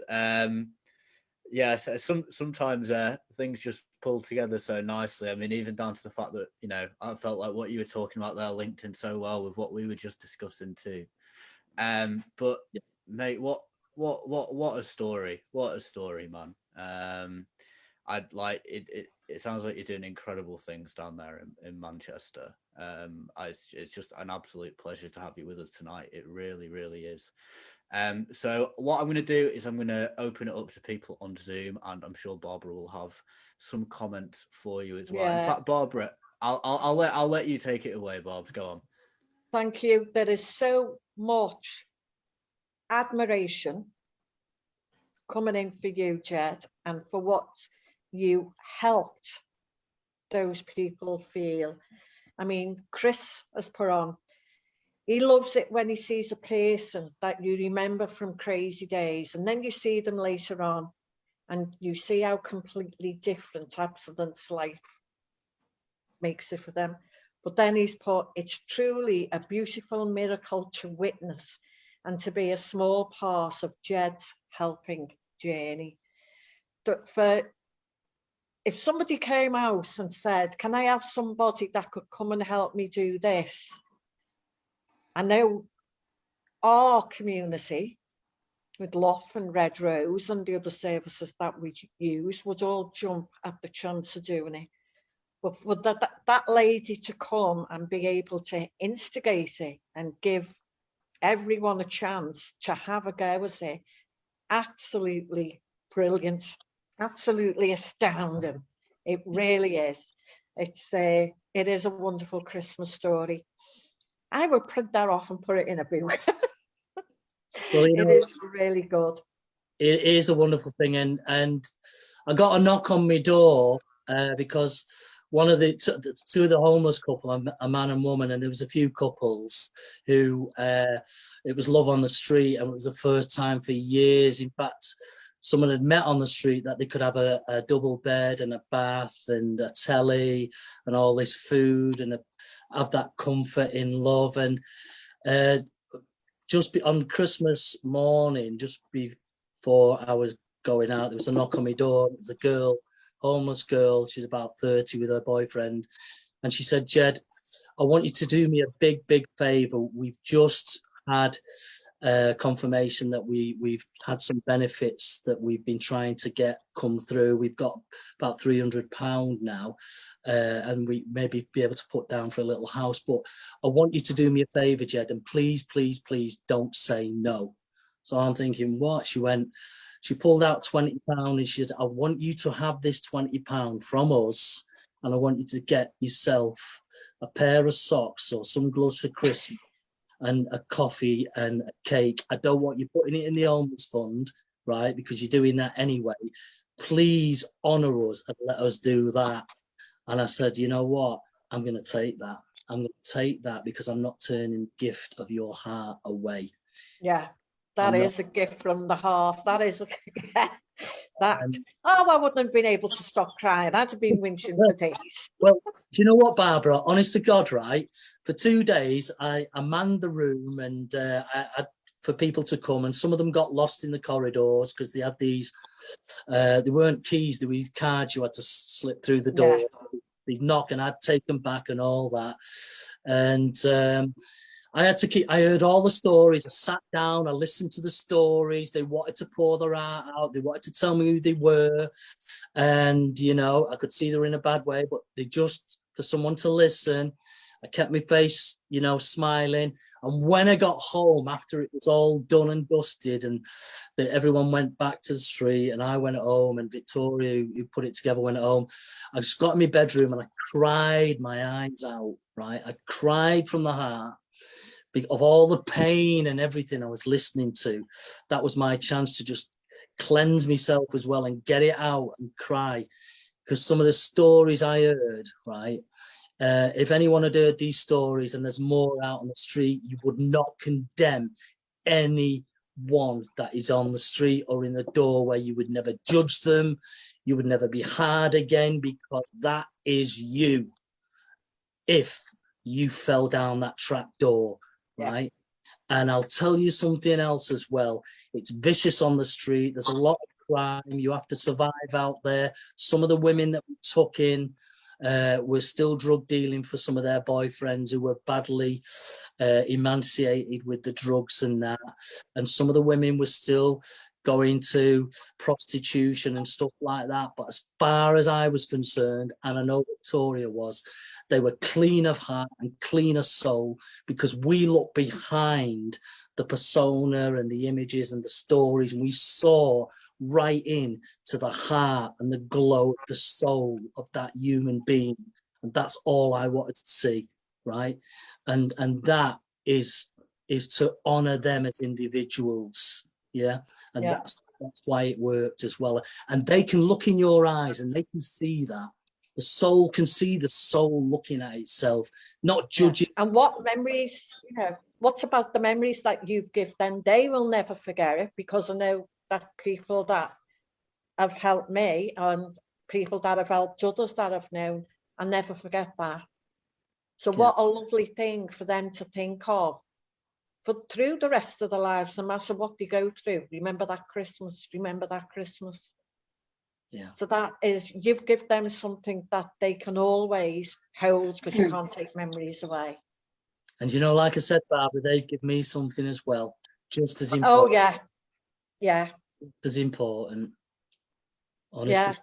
Yeah, so sometimes things just pull together so nicely. I mean, even down to the fact that, you know, I felt like what you were talking about there linked in so well with what we were just discussing too. But mate, what a story! What a story, man. I'd like it. It sounds like you're doing incredible things down there in Manchester. It's just an absolute pleasure to have you with us tonight. It really, really is. So what I'm going to do is I'm going to open it up to people on Zoom, and I'm sure Barbara will have some comments for you as well. Yeah. In fact, Barbara, I'll let you take it away, Barbs. Go on. Thank you. There is so much admiration coming in for you, Jed, and for what you helped those people feel. I mean, Chris has put on, he loves it when he sees a person that you remember from crazy days, and then you see them later on and you see how completely different abstinence life makes it for them. But then he's put, it's truly a beautiful miracle to witness and to be a small part of Jed's helping journey. If somebody came out and said, can I have somebody that could come and help me do this? I know our community with LUF and Red Rose and the other services that we use would all jump at the chance of doing it. But for that lady to come and be able to instigate it and give everyone a chance to have a go at it, absolutely brilliant, absolutely astounding. It really is. It is a wonderful Christmas story. I would print that off and put it in everywhere. Well, you It know, is really good. it is a wonderful thing, and I got a knock on my door because one of the two of the homeless couple, a man and woman, and there was a few couples who it was love on the street, and it was the first time for years. In fact, someone had met on the street that they could have a double bed and a bath and a telly and all this food and have that comfort in love. And on Christmas morning, just before I was going out, there was a knock on my door. It was a girl, homeless girl. She's about 30 with her boyfriend. And she said, Jed, I want you to do me a big, big favor. We've just had confirmation that we've had some benefits that we've been trying to get come through. We've got about £300 now, and we maybe be able to put down for a little house. But I want you to do me a favor, Jed, and please, please, please don't say no. So I'm thinking, what? She pulled out £20 and she said, I want you to have this £20 from us, and I want you to get yourself a pair of socks or some gloves for Christmas and a coffee and a cake. I don't want you putting it in the homeless fund, right? Because you're doing that anyway. Please honour us and let us do that. And I said, you know what? I'm going to take that. I'm going to take that because I'm not turning gift of your heart away. Yeah, that is a gift from the heart. That is that. I wouldn't have been able to stop crying. I'd have been winching for days. Well, do you know what, Barbara? Honest to God, right? For 2 days, I manned the room and I for people to come, and some of them got lost in the corridors because they had these. They weren't keys; they were these cards you had to slip through the door. Yeah. They'd knock, and I'd take them back and all that. And I had to keep. I heard all the stories. I sat down. I listened to the stories. They wanted to pour their heart out. They wanted to tell me who they were, and you know, I could see they were in a bad way, but they just for someone to listen. I kept my face, you know, smiling. And when I got home, after it was all done and dusted, and everyone went back to the street, and I went home, and Victoria, who put it together, went home. I just got in my bedroom and I cried my eyes out. Right, I cried from the heart. Of all the pain and everything I was listening to, that was my chance to just cleanse myself as well and get it out and cry. Because some of the stories I heard, right, if anyone had heard these stories and there's more out on the street, you would not condemn anyone that is on the street or in the doorway. You would never judge them. You would never be hard again, because that is you if you fell down that trap door. Right. And I'll tell you something else as well. It's vicious on the street. There's a lot of crime. You have to survive out there. Some of the women that we took in were still drug dealing for some of their boyfriends who were badly emaciated with the drugs and that. And some of the women were still going to prostitution and stuff like that. But as far as I was concerned, and I know Victoria was, they were clean of heart and clean of soul, because we looked behind the persona and the images and the stories, and we saw right in to the heart and the glow of the soul of that human being. And that's all I wanted to see, right? And that is to honor them as individuals, yeah? And that's why it worked as well. And they can look in your eyes and they can see that. The soul can see the soul looking at itself, not judging. Yeah. And what memories, you know, what's about the memories that you've given them? They will never forget it, because I know that people that have helped me and people that have helped others that I've known, I never forget that. So what a lovely thing for them to think of through the rest of their lives, no matter what they go through. Remember that Christmas, remember that Christmas. Yeah. So that is, you've given them something that they can always hold, because you can't take memories away. And you know, like I said, Barbara, they've given me something as well, just as important. Oh yeah, yeah. As important. Honestly. Yeah.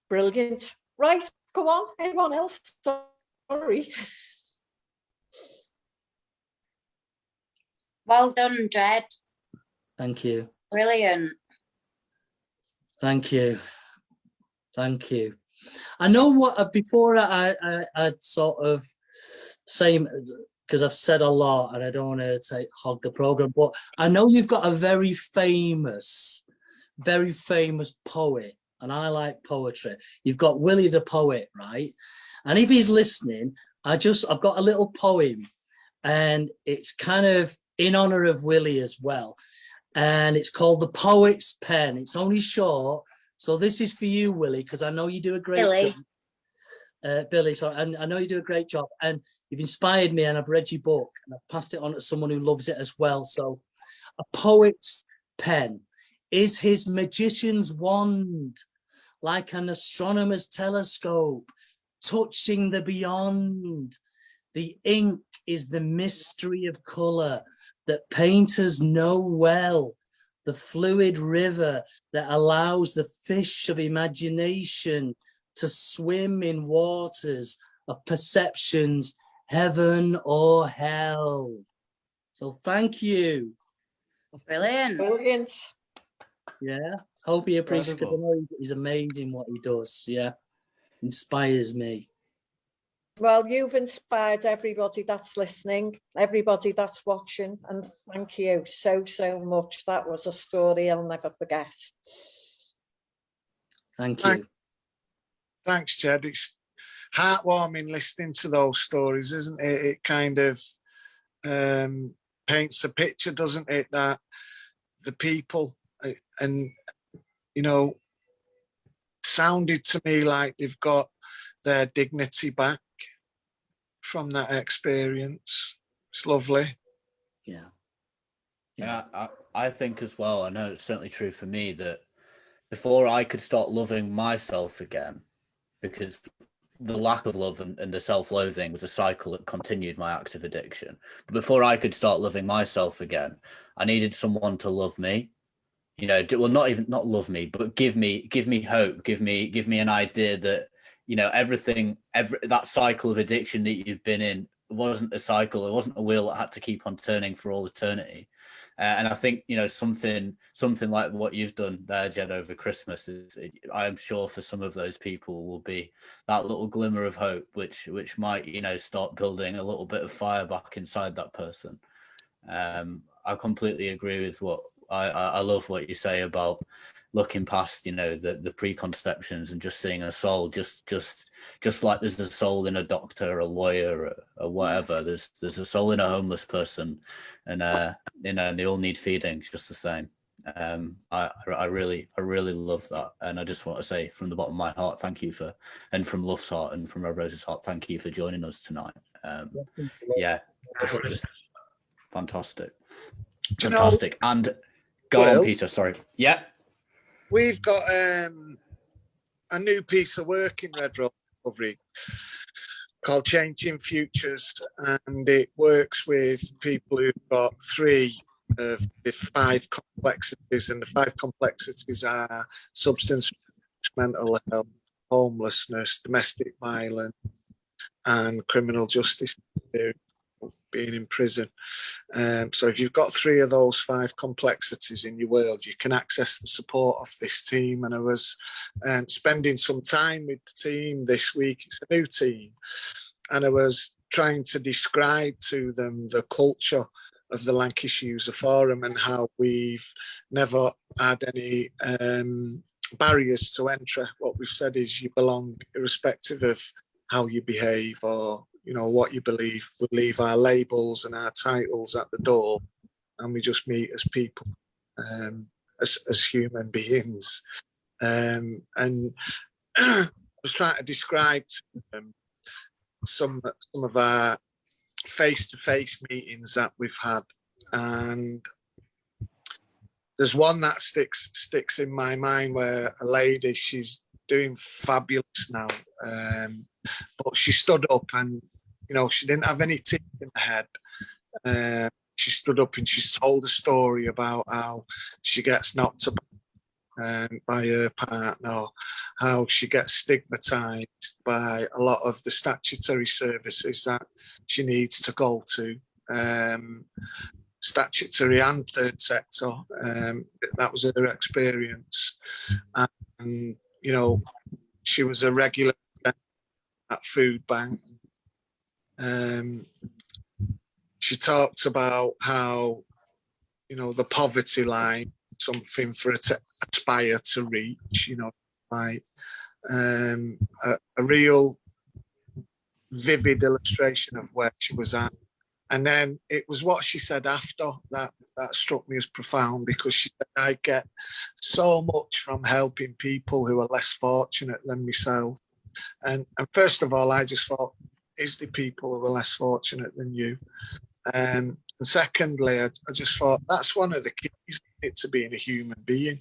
Brilliant. Right, go on. Anyone else? Sorry. Well done, Jed. Thank you. Brilliant. Thank you. Thank you. I know what, before I sort of same, because I've said a lot and I don't want to hog the program, but I know you've got a very famous poet, and I like poetry. You've got Willie the poet, right? And if he's listening, I've got a little poem, and it's kind of in honor of Willie as well. And it's called The Poet's Pen. It's only short. So this is for you, Willie, because I know you do a great job. Billy, sorry, and I know you do a great job. And you've inspired me, and I've read your book, and I've passed it on to someone who loves it as well. So a poet's pen is his magician's wand, like an astronomer's telescope, touching the beyond. The ink is the mystery of colour that painters know well, the fluid river that allows the fish of imagination to swim in waters of perceptions, heaven or hell. So thank you. Brilliant. Brilliant. Yeah, hope he appreciates it. I Incredible. know he's amazing what he does. Yeah, inspires me. Well, you've inspired everybody that's listening, everybody that's watching, and thank you so much. That was a story I'll never forget. Thank you. Thanks, Jed. It's heartwarming listening to those stories, isn't it? It kind of paints a picture, doesn't it, that the people and, you know, sounded to me like they've got their dignity back from that experience. It's lovely. Yeah, I think as well, I know it's certainly true for me, that before I could start loving myself again, because the lack of love and the self-loathing was a cycle that continued my active addiction. But before I could start loving myself again, I needed someone to love me. You know, well, not love me, but give me hope, give me an idea that, you know, that cycle of addiction that you've been in wasn't a cycle. It wasn't a wheel that had to keep on turning for all eternity. And I think, you know, something like what you've done there, Jed, over Christmas, I'm sure for some of those people will be that little glimmer of hope, which might, you know, start building a little bit of fire back inside that person. I completely agree with what I love what you say about looking past, you know, the preconceptions and just seeing a soul, just like there's a soul in a doctor, a lawyer, or whatever. There's a soul in a homeless person, and you know, and they all need feeding just the same. I really love that, and I just want to say from the bottom of my heart, thank you and from LUF's heart and from Red Rose's heart, thank you for joining us tonight. Yeah, just fantastic. Fantastic. And go on, Peter, sorry. Yeah. We've got a new piece of work in Red Rose Recovery called Changing Futures, and it works with people who've got 3 of the 5 complexities, and the 5 complexities are substance abuse, mental health, homelessness, domestic violence, and criminal justice, being in prison. So if you've got 3 of those 5 complexities in your world, you can access the support of this team. And I was spending some time with the team this week. It's a new team, and I was trying to describe to them the culture of the Lancashire User Forum and how we've never had any barriers to entry. What we've said is you belong irrespective of how you behave or, you know, what you believe. We leave our labels and our titles at the door, and we just meet as people, as human beings. And I was trying to describe to them some of our face-to-face meetings that we've had, and there's one that sticks in my mind where a lady, she's doing fabulous now, but she stood up and, you know, she didn't have any teeth in her head. She stood up and she's told a story about how she gets knocked about by her partner, how she gets stigmatized by a lot of the statutory services that she needs to go to, statutory and third sector. That was her experience. And, you know, she was a regular at food bank. She talked about how, you know, the poverty line, something for her to aspire to reach, you know, like a real vivid illustration of where she was at. And then it was what she said after that struck me as profound, because she said, I get so much from helping people who are less fortunate than myself. And first of all, I just thought, is there people who are less fortunate than you? And secondly, I just thought that's one of the keys to being a human being.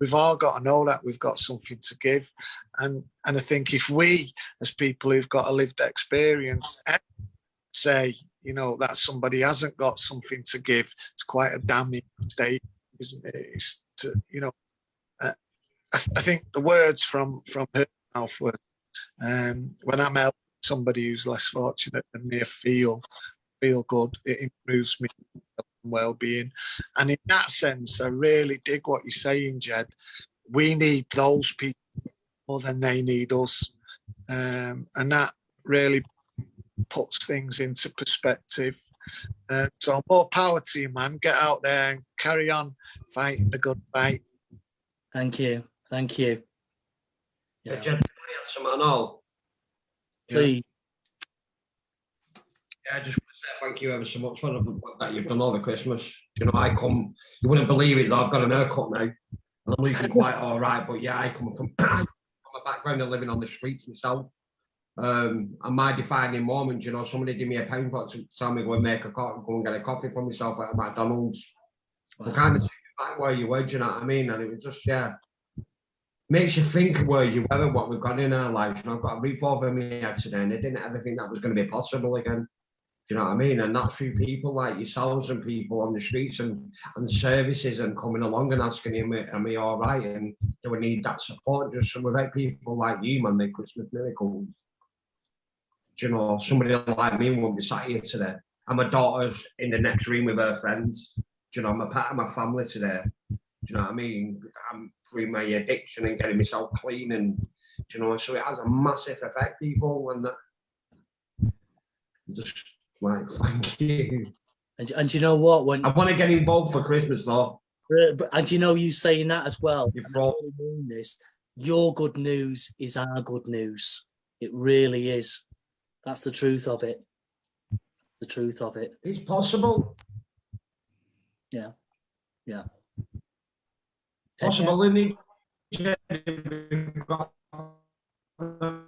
We've all got to know that we've got something to give. And I think if we, as people who've got a lived experience, say, you know, that somebody hasn't got something to give, it's quite a damning state, isn't it? It's to, you know, I think the words from her mouth were, when I'm helping somebody who's less fortunate than me, I feel good. It improves me well-being. And in that sense, I really dig what you're saying, Jed. We need those people more than they need us. And that really puts things into perspective. So more power to you, man. Get out there and carry on fighting the good fight. Thank you. Thank you. Yeah, Jed, can I add something on all? Please. Yeah, I just want to say thank you ever so much for that you've done over Christmas. You know, you wouldn't believe it, though, I've got an haircut now. And I'm looking quite all right, but yeah, I come from a background of living on the streets myself. And my defining moment, you know, somebody give me a pound for it to tell me go and make go and get a coffee for myself at McDonald's. Wow. So kind of back where you were, do you know what I mean? And it was just, yeah, makes you think of where you were and what we've got in our lives. You know, I've got a roof over my head today, and I didn't ever think that was going to be possible again. Do you know what I mean? And that's through people like yourselves and people on the streets and services and coming along and asking him, are we all right? And do we need that support? Just without people like you, man, the Christmas miracles. Do you know, somebody like me won't be sat here today. And my daughter's in the next room with her friends. Do you know, I'm a part of my family today. Do you know what I mean? I'm through my addiction and getting myself clean, and do you know, so it has a massive effect, people, and that just like thank you. And you know what? When I want to get involved for Christmas, though. And you know, you saying that as well. You've brought this. Your good news is our good news. It really is. That's the truth of it. The truth of it. It's possible. Yeah. Yeah. Possible, isn't it? We've got the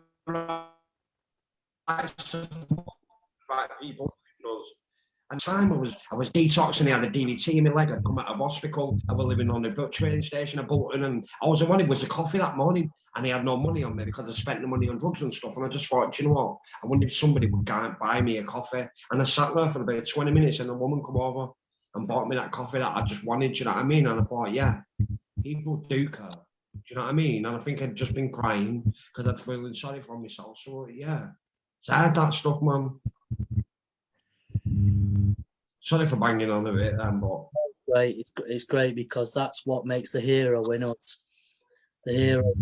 right people. And time I was detoxing, I had a DVT in my leg, I'd come out of hospital, I was living on the train station at Bolton, and all I wanted was a coffee that morning, and they had no money on me because I spent the money on drugs and stuff, and I just thought, do you know what, I wondered if somebody would buy me a coffee, and I sat there for about 20 minutes, and a woman come over and bought me that coffee that I just wanted, do you know what I mean? And I thought, yeah, people do care, do you know what I mean? And I think I'd just been crying because I'd feeling sorry for myself, so yeah, so I had that stuff, man. Sorry for banging on a bit then, but great. It's great because that's what makes the hero in us. The hero,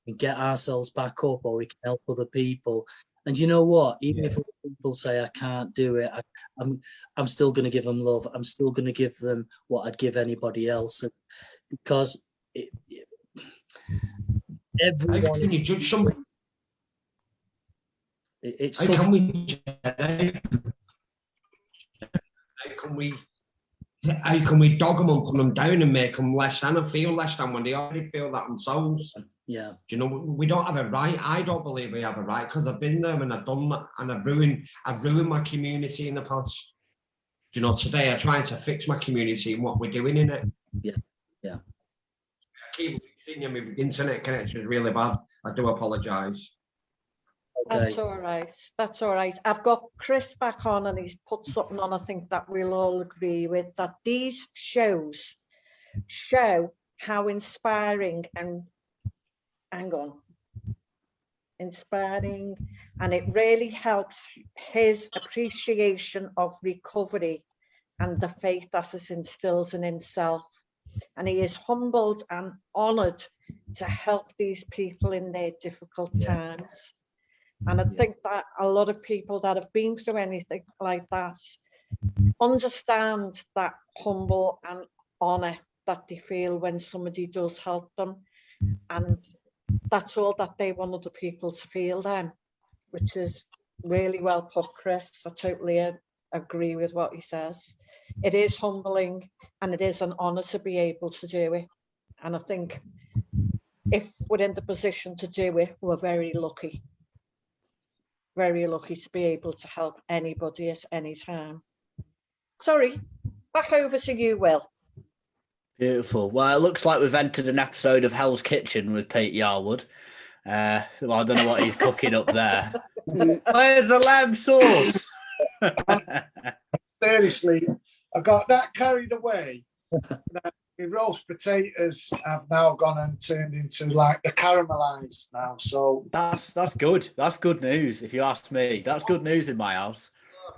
we get ourselves back up, or we can help other people. And you know what? Even if people say I can't do it, I'm still going to give them love. I'm still going to give them what I'd give anybody else, because everyone. How can you judge somebody? How can we dog them and put them down and make them less than and feel less than when they already feel that themselves? Yeah. Do you know, we don't have a right. I don't believe we have a right, because I've been there and I've done that, and I've ruined my community in the past. Do you know, today I'm trying to fix my community and what we're doing in it. Yeah. Yeah. I keep losing you. My internet connection is really bad. I do apologise. Okay. That's all right. That's all right. I've got Chris back on, and he's put something on I think that we'll all agree with, that these shows show how inspiring and inspiring, and it really helps his appreciation of recovery and the faith that it instills in himself. And he is humbled and honoured to help these people in their difficult times. And I think that a lot of people that have been through anything like that understand that humble and honour that they feel when somebody does help them. And that's all that they want other people to feel then, which is really well put, Chris. I totally agree with what he says. It is humbling and it is an honour to be able to do it. And I think if we're in the position to do it, we're very lucky to be able to help anybody at any time. Sorry, back over to you, Will. Beautiful. Well, it looks like we've entered an episode of Hell's Kitchen with Pete Yarwood. Well, I don't know what he's cooking up there. Where's the lamb sauce? Seriously, I got that carried away. The roast potatoes have now gone and turned into like the caramelized now. So That's good. That's good news, if you ask me. That's good news in my house.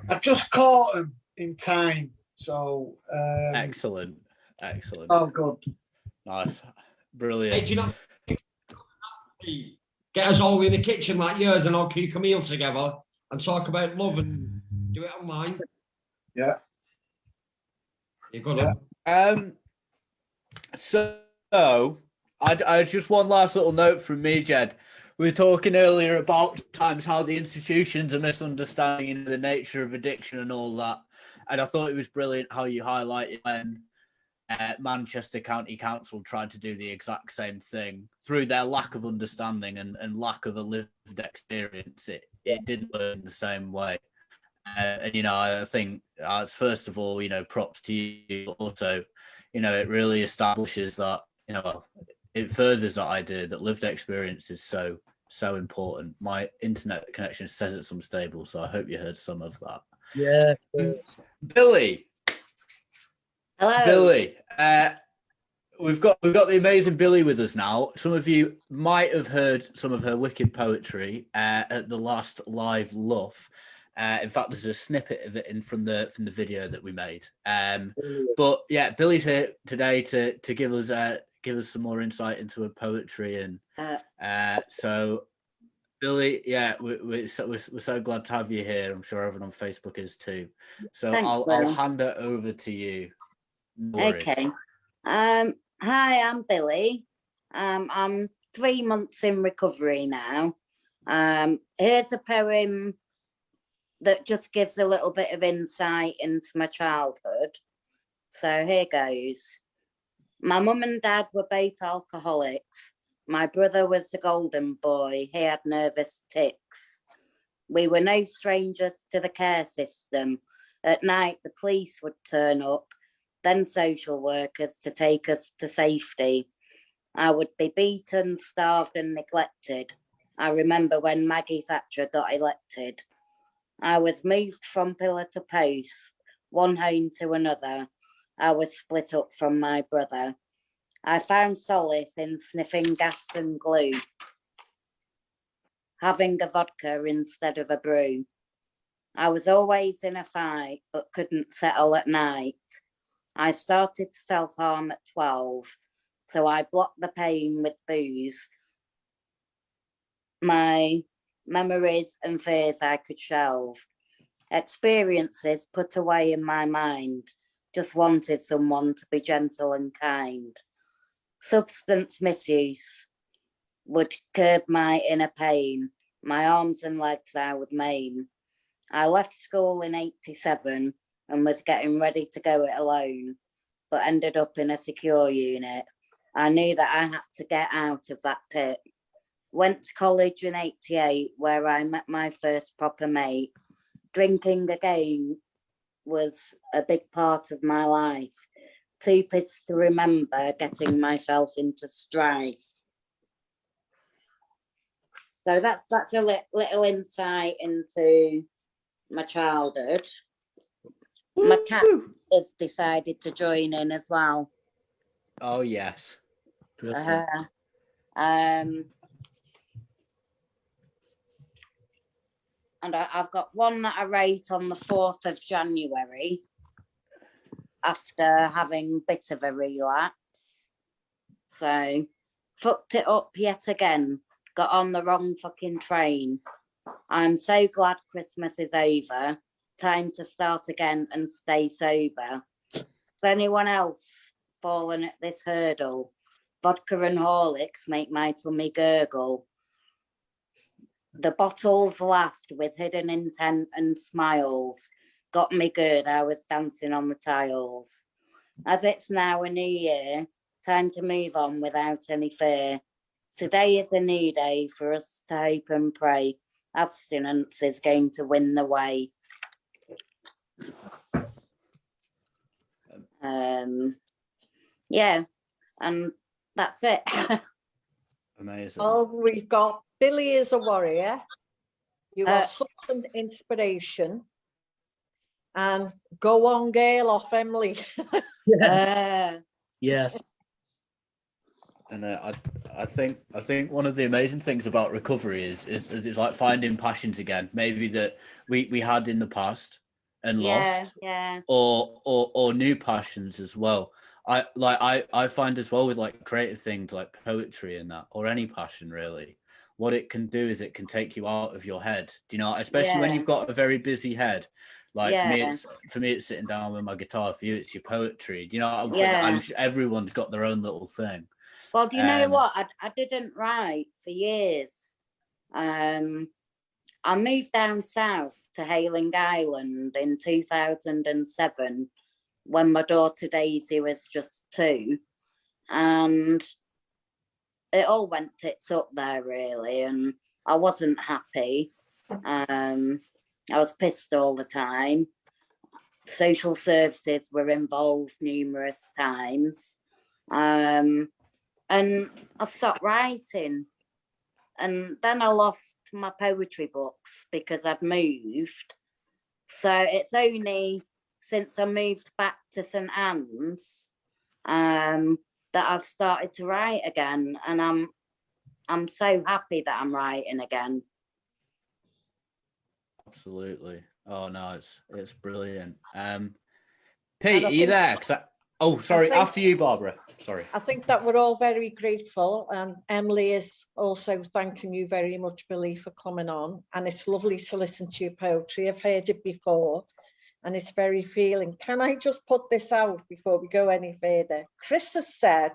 I just caught them in time. So Excellent. Oh, good. Nice. Hey, Brilliant. do you know, get us all in the kitchen like yours and I'll cook a meal together and talk about love and do it online. Yeah. You got it. So I just one last little note from me, Jed. We were talking earlier about times how the institutions are misunderstanding the nature of addiction and all that. And I thought it was brilliant how you highlighted when Manchester County Council tried to do the exact same thing through their lack of understanding and lack of a lived experience. It didn't learn the same way. And, you know, I think first of all, you know, props to you, but also, you know, it really establishes that, you know, it furthers that idea that lived experience is so important. My internet connection says it's unstable, so I hope you heard some of that. Yeah. Billy. Hello. Billy, we've got the amazing Billy with us now. Some of you might have heard some of her wicked poetry at the last live LUF. In fact, there's a snippet of it from the video that we made. But yeah, Billy's here today to give us some more insight into her poetry, and so Billy, yeah, we're so glad to have you here. I'm sure everyone on Facebook is too. So Thanks, I'll hand it over to you. No worries. Okay. Hi, I'm Billy. I'm 3 months in recovery now. Here's a poem that just gives a little bit of insight into my childhood. So here goes. My mum and dad were both alcoholics. My brother was the golden boy. He had nervous tics. We were no strangers to the care system. At night, the police would turn up, then social workers to take us to safety. I would be beaten, starved and neglected. I remember when Maggie Thatcher got elected. I was moved from pillar to post, one home to another. I was split up from my brother. I found solace in sniffing gas and glue, having a vodka instead of a brew. I was always in a fight, but couldn't settle at night. I started to self-harm at 12, so I blocked the pain with booze. My memories and fears I could shelve. Experiences put away in my mind, just wanted someone to be gentle and kind. Substance misuse would curb my inner pain. My arms and legs I would maim. I left school in 87 and was getting ready to go it alone, but ended up in a secure unit. I knew that I had to get out of that pit. Went to college in 88, where I met my first proper mate. Drinking again was a big part of my life. Too pissed to remember getting myself into strife. So that's a little insight into my childhood. My cat has decided to join in as well. Oh yes. And I've got one that I wrote on the 4th of January after having a bit of a relapse. So, fucked it up yet again. Got on the wrong fucking train. I'm so glad Christmas is over. Time to start again and stay sober. Has anyone else fallen at this hurdle? Vodka and Horlicks make my tummy gurgle. The bottles laughed with hidden intent and smiles. Got me good, I was dancing on the tiles. As it's now a new year, time to move on without any fear. Today is a new day for us to hope and pray. Abstinence is going to win the way. Yeah, and that's it. Amazing. Oh, we've got Billy is a warrior. You are such an inspiration. And go on, Gail, off Emily. Yes. Yes. And I think one of the amazing things about recovery is like finding passions again, maybe that we had in the past and lost, or new passions as well. I find as well with like creative things like poetry and that, or any passion really, what it can do is it can take you out of your head. Do you know, especially when you've got a very busy head. Like for me it's sitting down with my guitar. For you it's your poetry. Do you know, I'm sure everyone's got their own little thing. Well, do you know what? I didn't write for years. I moved down south to Hayling Island in 2007 when my daughter Daisy was just 2. And it all went tits up there, really. And I wasn't happy. I was pissed all the time. Social services were involved numerous times. And I stopped writing. And then I lost my poetry books because I'd moved. So it's only since I moved back to St Anne's that I've started to write again. And I'm so happy that I'm writing again. Absolutely. Oh no, it's brilliant. Pete, are you there? Sorry, after you, Barbara. Sorry. I think that we're all very grateful, and Emily is also thanking you very much, Billy, for coming on. And it's lovely to listen to your poetry. I've heard it before, and it's very feeling. Can I just put this out before we go any further? Chris has said,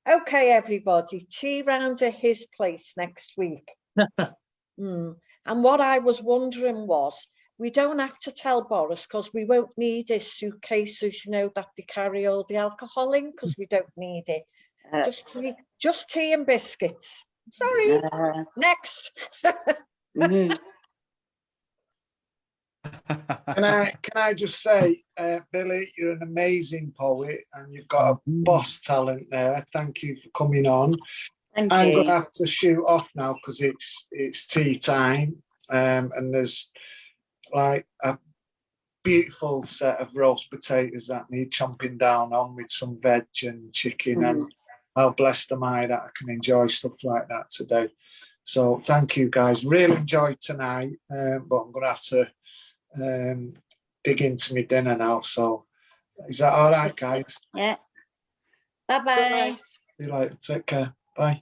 okay, everybody, tea round at his place next week. And what I was wondering was, we don't have to tell Boris because we won't need his suitcases, you know, that they carry all the alcohol in, because we don't need it. Just tea and biscuits. Sorry. Next. Can I just say, Billy, you're an amazing poet and you've got a boss talent there. Thank you for coming on. I'm going to have to shoot off now because it's tea time, and there's like a beautiful set of roast potatoes that need chomping down on with some veg and chicken, and how blessed am I that I can enjoy stuff like that today. So thank you guys, really enjoyed tonight, but I'm going to have to dig into my dinner now. So is that all right, guys? Yeah. Bye-bye. See you later. Take care. Bye.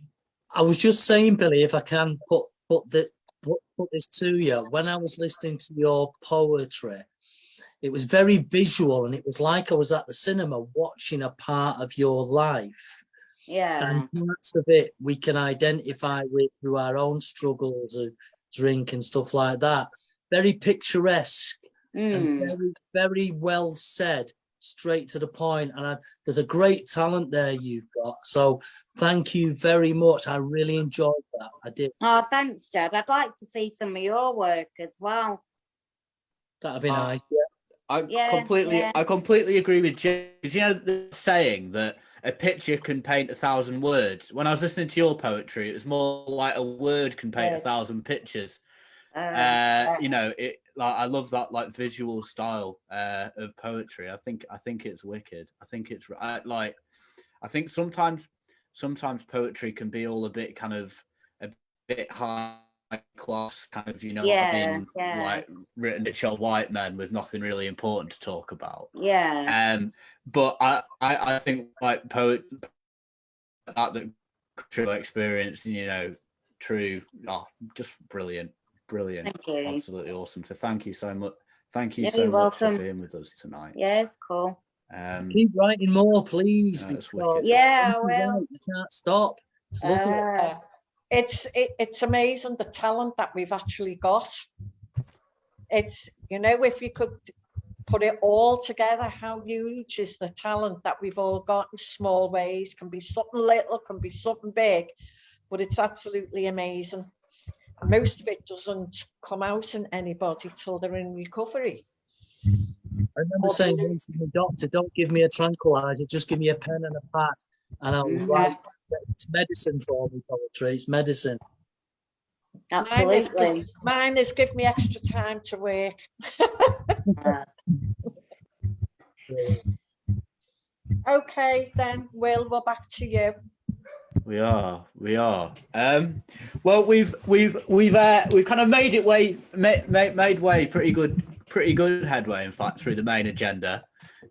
I was just saying, Billy, if I can put this to you, when I was listening to your poetry, it was very visual, and it was like I was at the cinema watching a part of your life. Yeah. And parts of it we can identify with through our own struggles of drink and stuff like that. Very picturesque and very, very well said, straight to the point. And there's a great talent there you've got. So thank you very much. I really enjoyed that. I did. Oh, thanks, Jed. I'd like to see some of your work as well. That'd be nice. I completely agree with Jed. You know the saying that a picture can paint 1,000 words. When I was listening to your poetry, it was more like a word can paint 1,000 pictures. You know, it like I love that like visual style of poetry. I think it's wicked. I think it's I think sometimes poetry can be all a bit high class, kind of, you know, like written rich old white men with nothing really important to talk about. But I think like poet that true experience, you know, just brilliant. Brilliant. Thank you. Absolutely awesome. So thank you so much. Thank you Yeah, so you're much for welcome. being with us tonight. Yeah, it's cool. Keep writing more, please. That's because wicked. Yeah, I will. You can't stop. It's lovely. It's amazing the talent that we've actually got. It's, you know, if you could put it all together, how huge is the talent that we've all got in small ways? Can be something little, can be something big, but it's absolutely amazing. And most of it doesn't come out in anybody till they're in recovery. I remember saying once to the doctor, don't give me a tranquilizer, just give me a pen and a pad. And I was right, it's medicine for me, poetry, it's medicine. Absolutely. Mine is give me extra time to work. Okay, then Will, we're back to you. We are. Well, we've kind of made way pretty good headway. In fact, through the main agenda.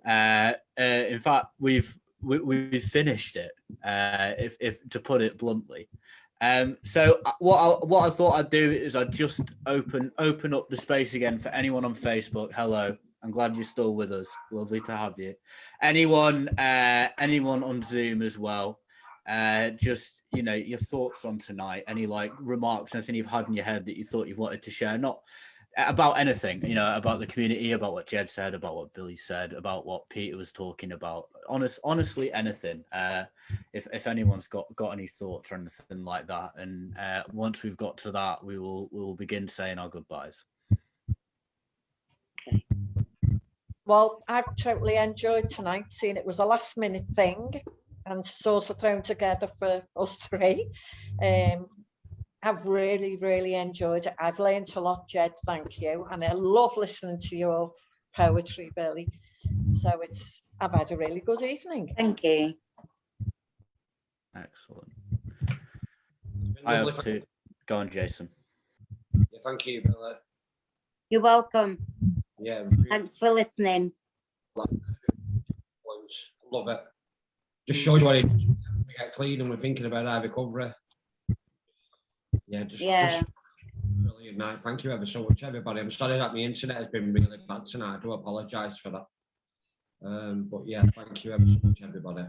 In fact, we've finished it. If to put it bluntly. So what I thought I'd do is I'd just open up the space again for anyone on Facebook. Hello. I'm glad you're still with us. Lovely to have you. Anyone on Zoom as well. Just, you know, your thoughts on tonight, any like remarks, anything you've had in your head that you thought you wanted to share, not about anything, you know, about the community, about what Jed said, about what Billy said, about what Peter was talking about, honestly anything. If anyone's got any thoughts or anything like that, and once we've got to that, we will begin saying our goodbyes. Well, I've totally enjoyed tonight, seeing it was a last minute thing and sort of thrown together for us three. I've really enjoyed it. I've learned a lot, Jed, thank you. And I love listening to your poetry, Billy. So I've had a really good evening. Thank you. Excellent. I have to go on, Jason. Yeah, thank you, Billy. You're welcome. Yeah. Thanks for listening. Love it. Just shows what it is. We get clean and we're thinking about our recovery. Yeah, just brilliant night. Thank you ever so much, everybody. I'm sorry that my internet has been really bad tonight. I do apologise for that. But yeah, thank you ever so much, everybody.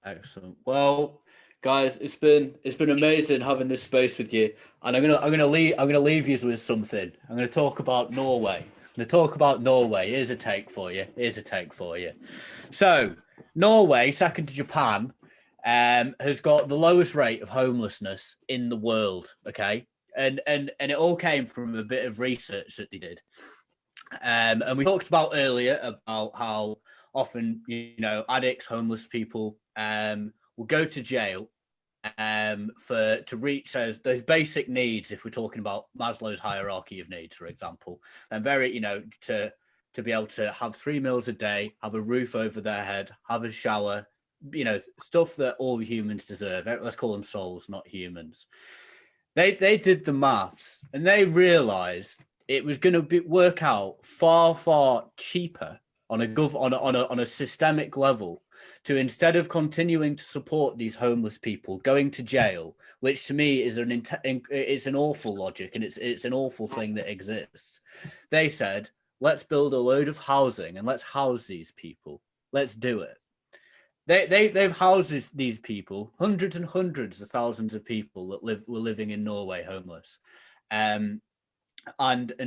Excellent. Well, guys, it's been amazing having this space with you, and I'm gonna leave you with something. I'm gonna talk about Norway. Here's a take for you. So, Norway, second to Japan, has got the lowest rate of homelessness in the world. Okay, and it all came from a bit of research that they did. And we talked about earlier about how often, you know, addicts, homeless people will go to jail to reach those basic needs. If we're talking about Maslow's hierarchy of needs, for example, and to be able to have 3 meals a day, have a roof over their head, have a shower, you know, stuff that all humans deserve. Let's call them souls, not humans. They did the maths and they realized it was going to work out far cheaper on a systemic level to, instead of continuing to support these homeless people going to jail, which to me is an awful logic, and it's an awful thing that exists. They said, let's build a load of housing and let's house these people. Let's do it. They've housed these people, hundreds and hundreds of thousands of people that were living in Norway homeless, and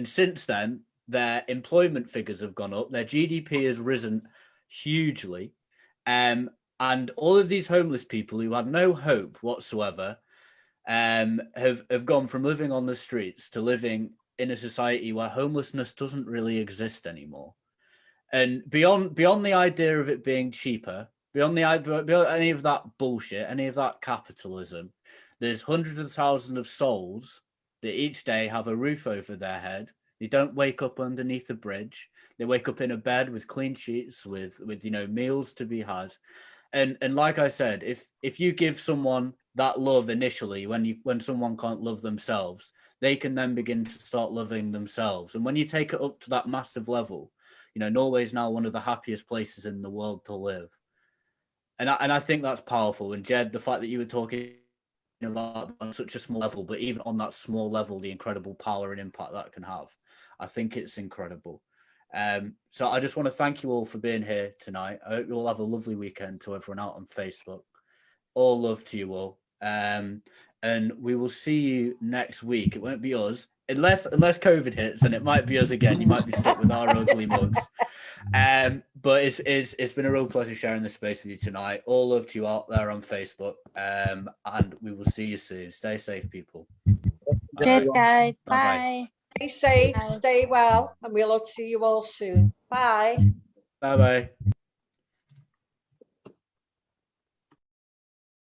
since then their employment figures have gone up, their GDP has risen hugely, and all of these homeless people who had no hope whatsoever have gone from living on the streets to living in a society where homelessness doesn't really exist anymore. And beyond the idea of it being cheaper, beyond any of that bullshit, any of that capitalism, there's hundreds of thousands of souls that each day have a roof over their head. They don't wake up underneath a bridge. They wake up in a bed with clean sheets, with you know, meals to be had. And like I said, if you give someone that love initially, when someone can't love themselves, they can then begin to start loving themselves. And when you take it up to that massive level, you know, Norway is now one of the happiest places in the world to live. And I think that's powerful. And Jed, the fact that you were talking about on such a small level, but even on that small level, the incredible power and impact that can have. I think it's incredible. So I just want to thank you all for being here tonight. I hope you all have a lovely weekend to everyone out on Facebook. All love to you all. And we will see you next week. It won't be us, unless COVID hits, and it might be us again. You might be stuck with our ugly mugs. But it's been a real pleasure sharing this space with you tonight. All love to you out there on Facebook. And we will see you soon. Stay safe, people. Cheers, guys. Bye-bye. Bye. Stay safe, Bye. stay well, and we'll see you all soon. Bye. Bye-bye.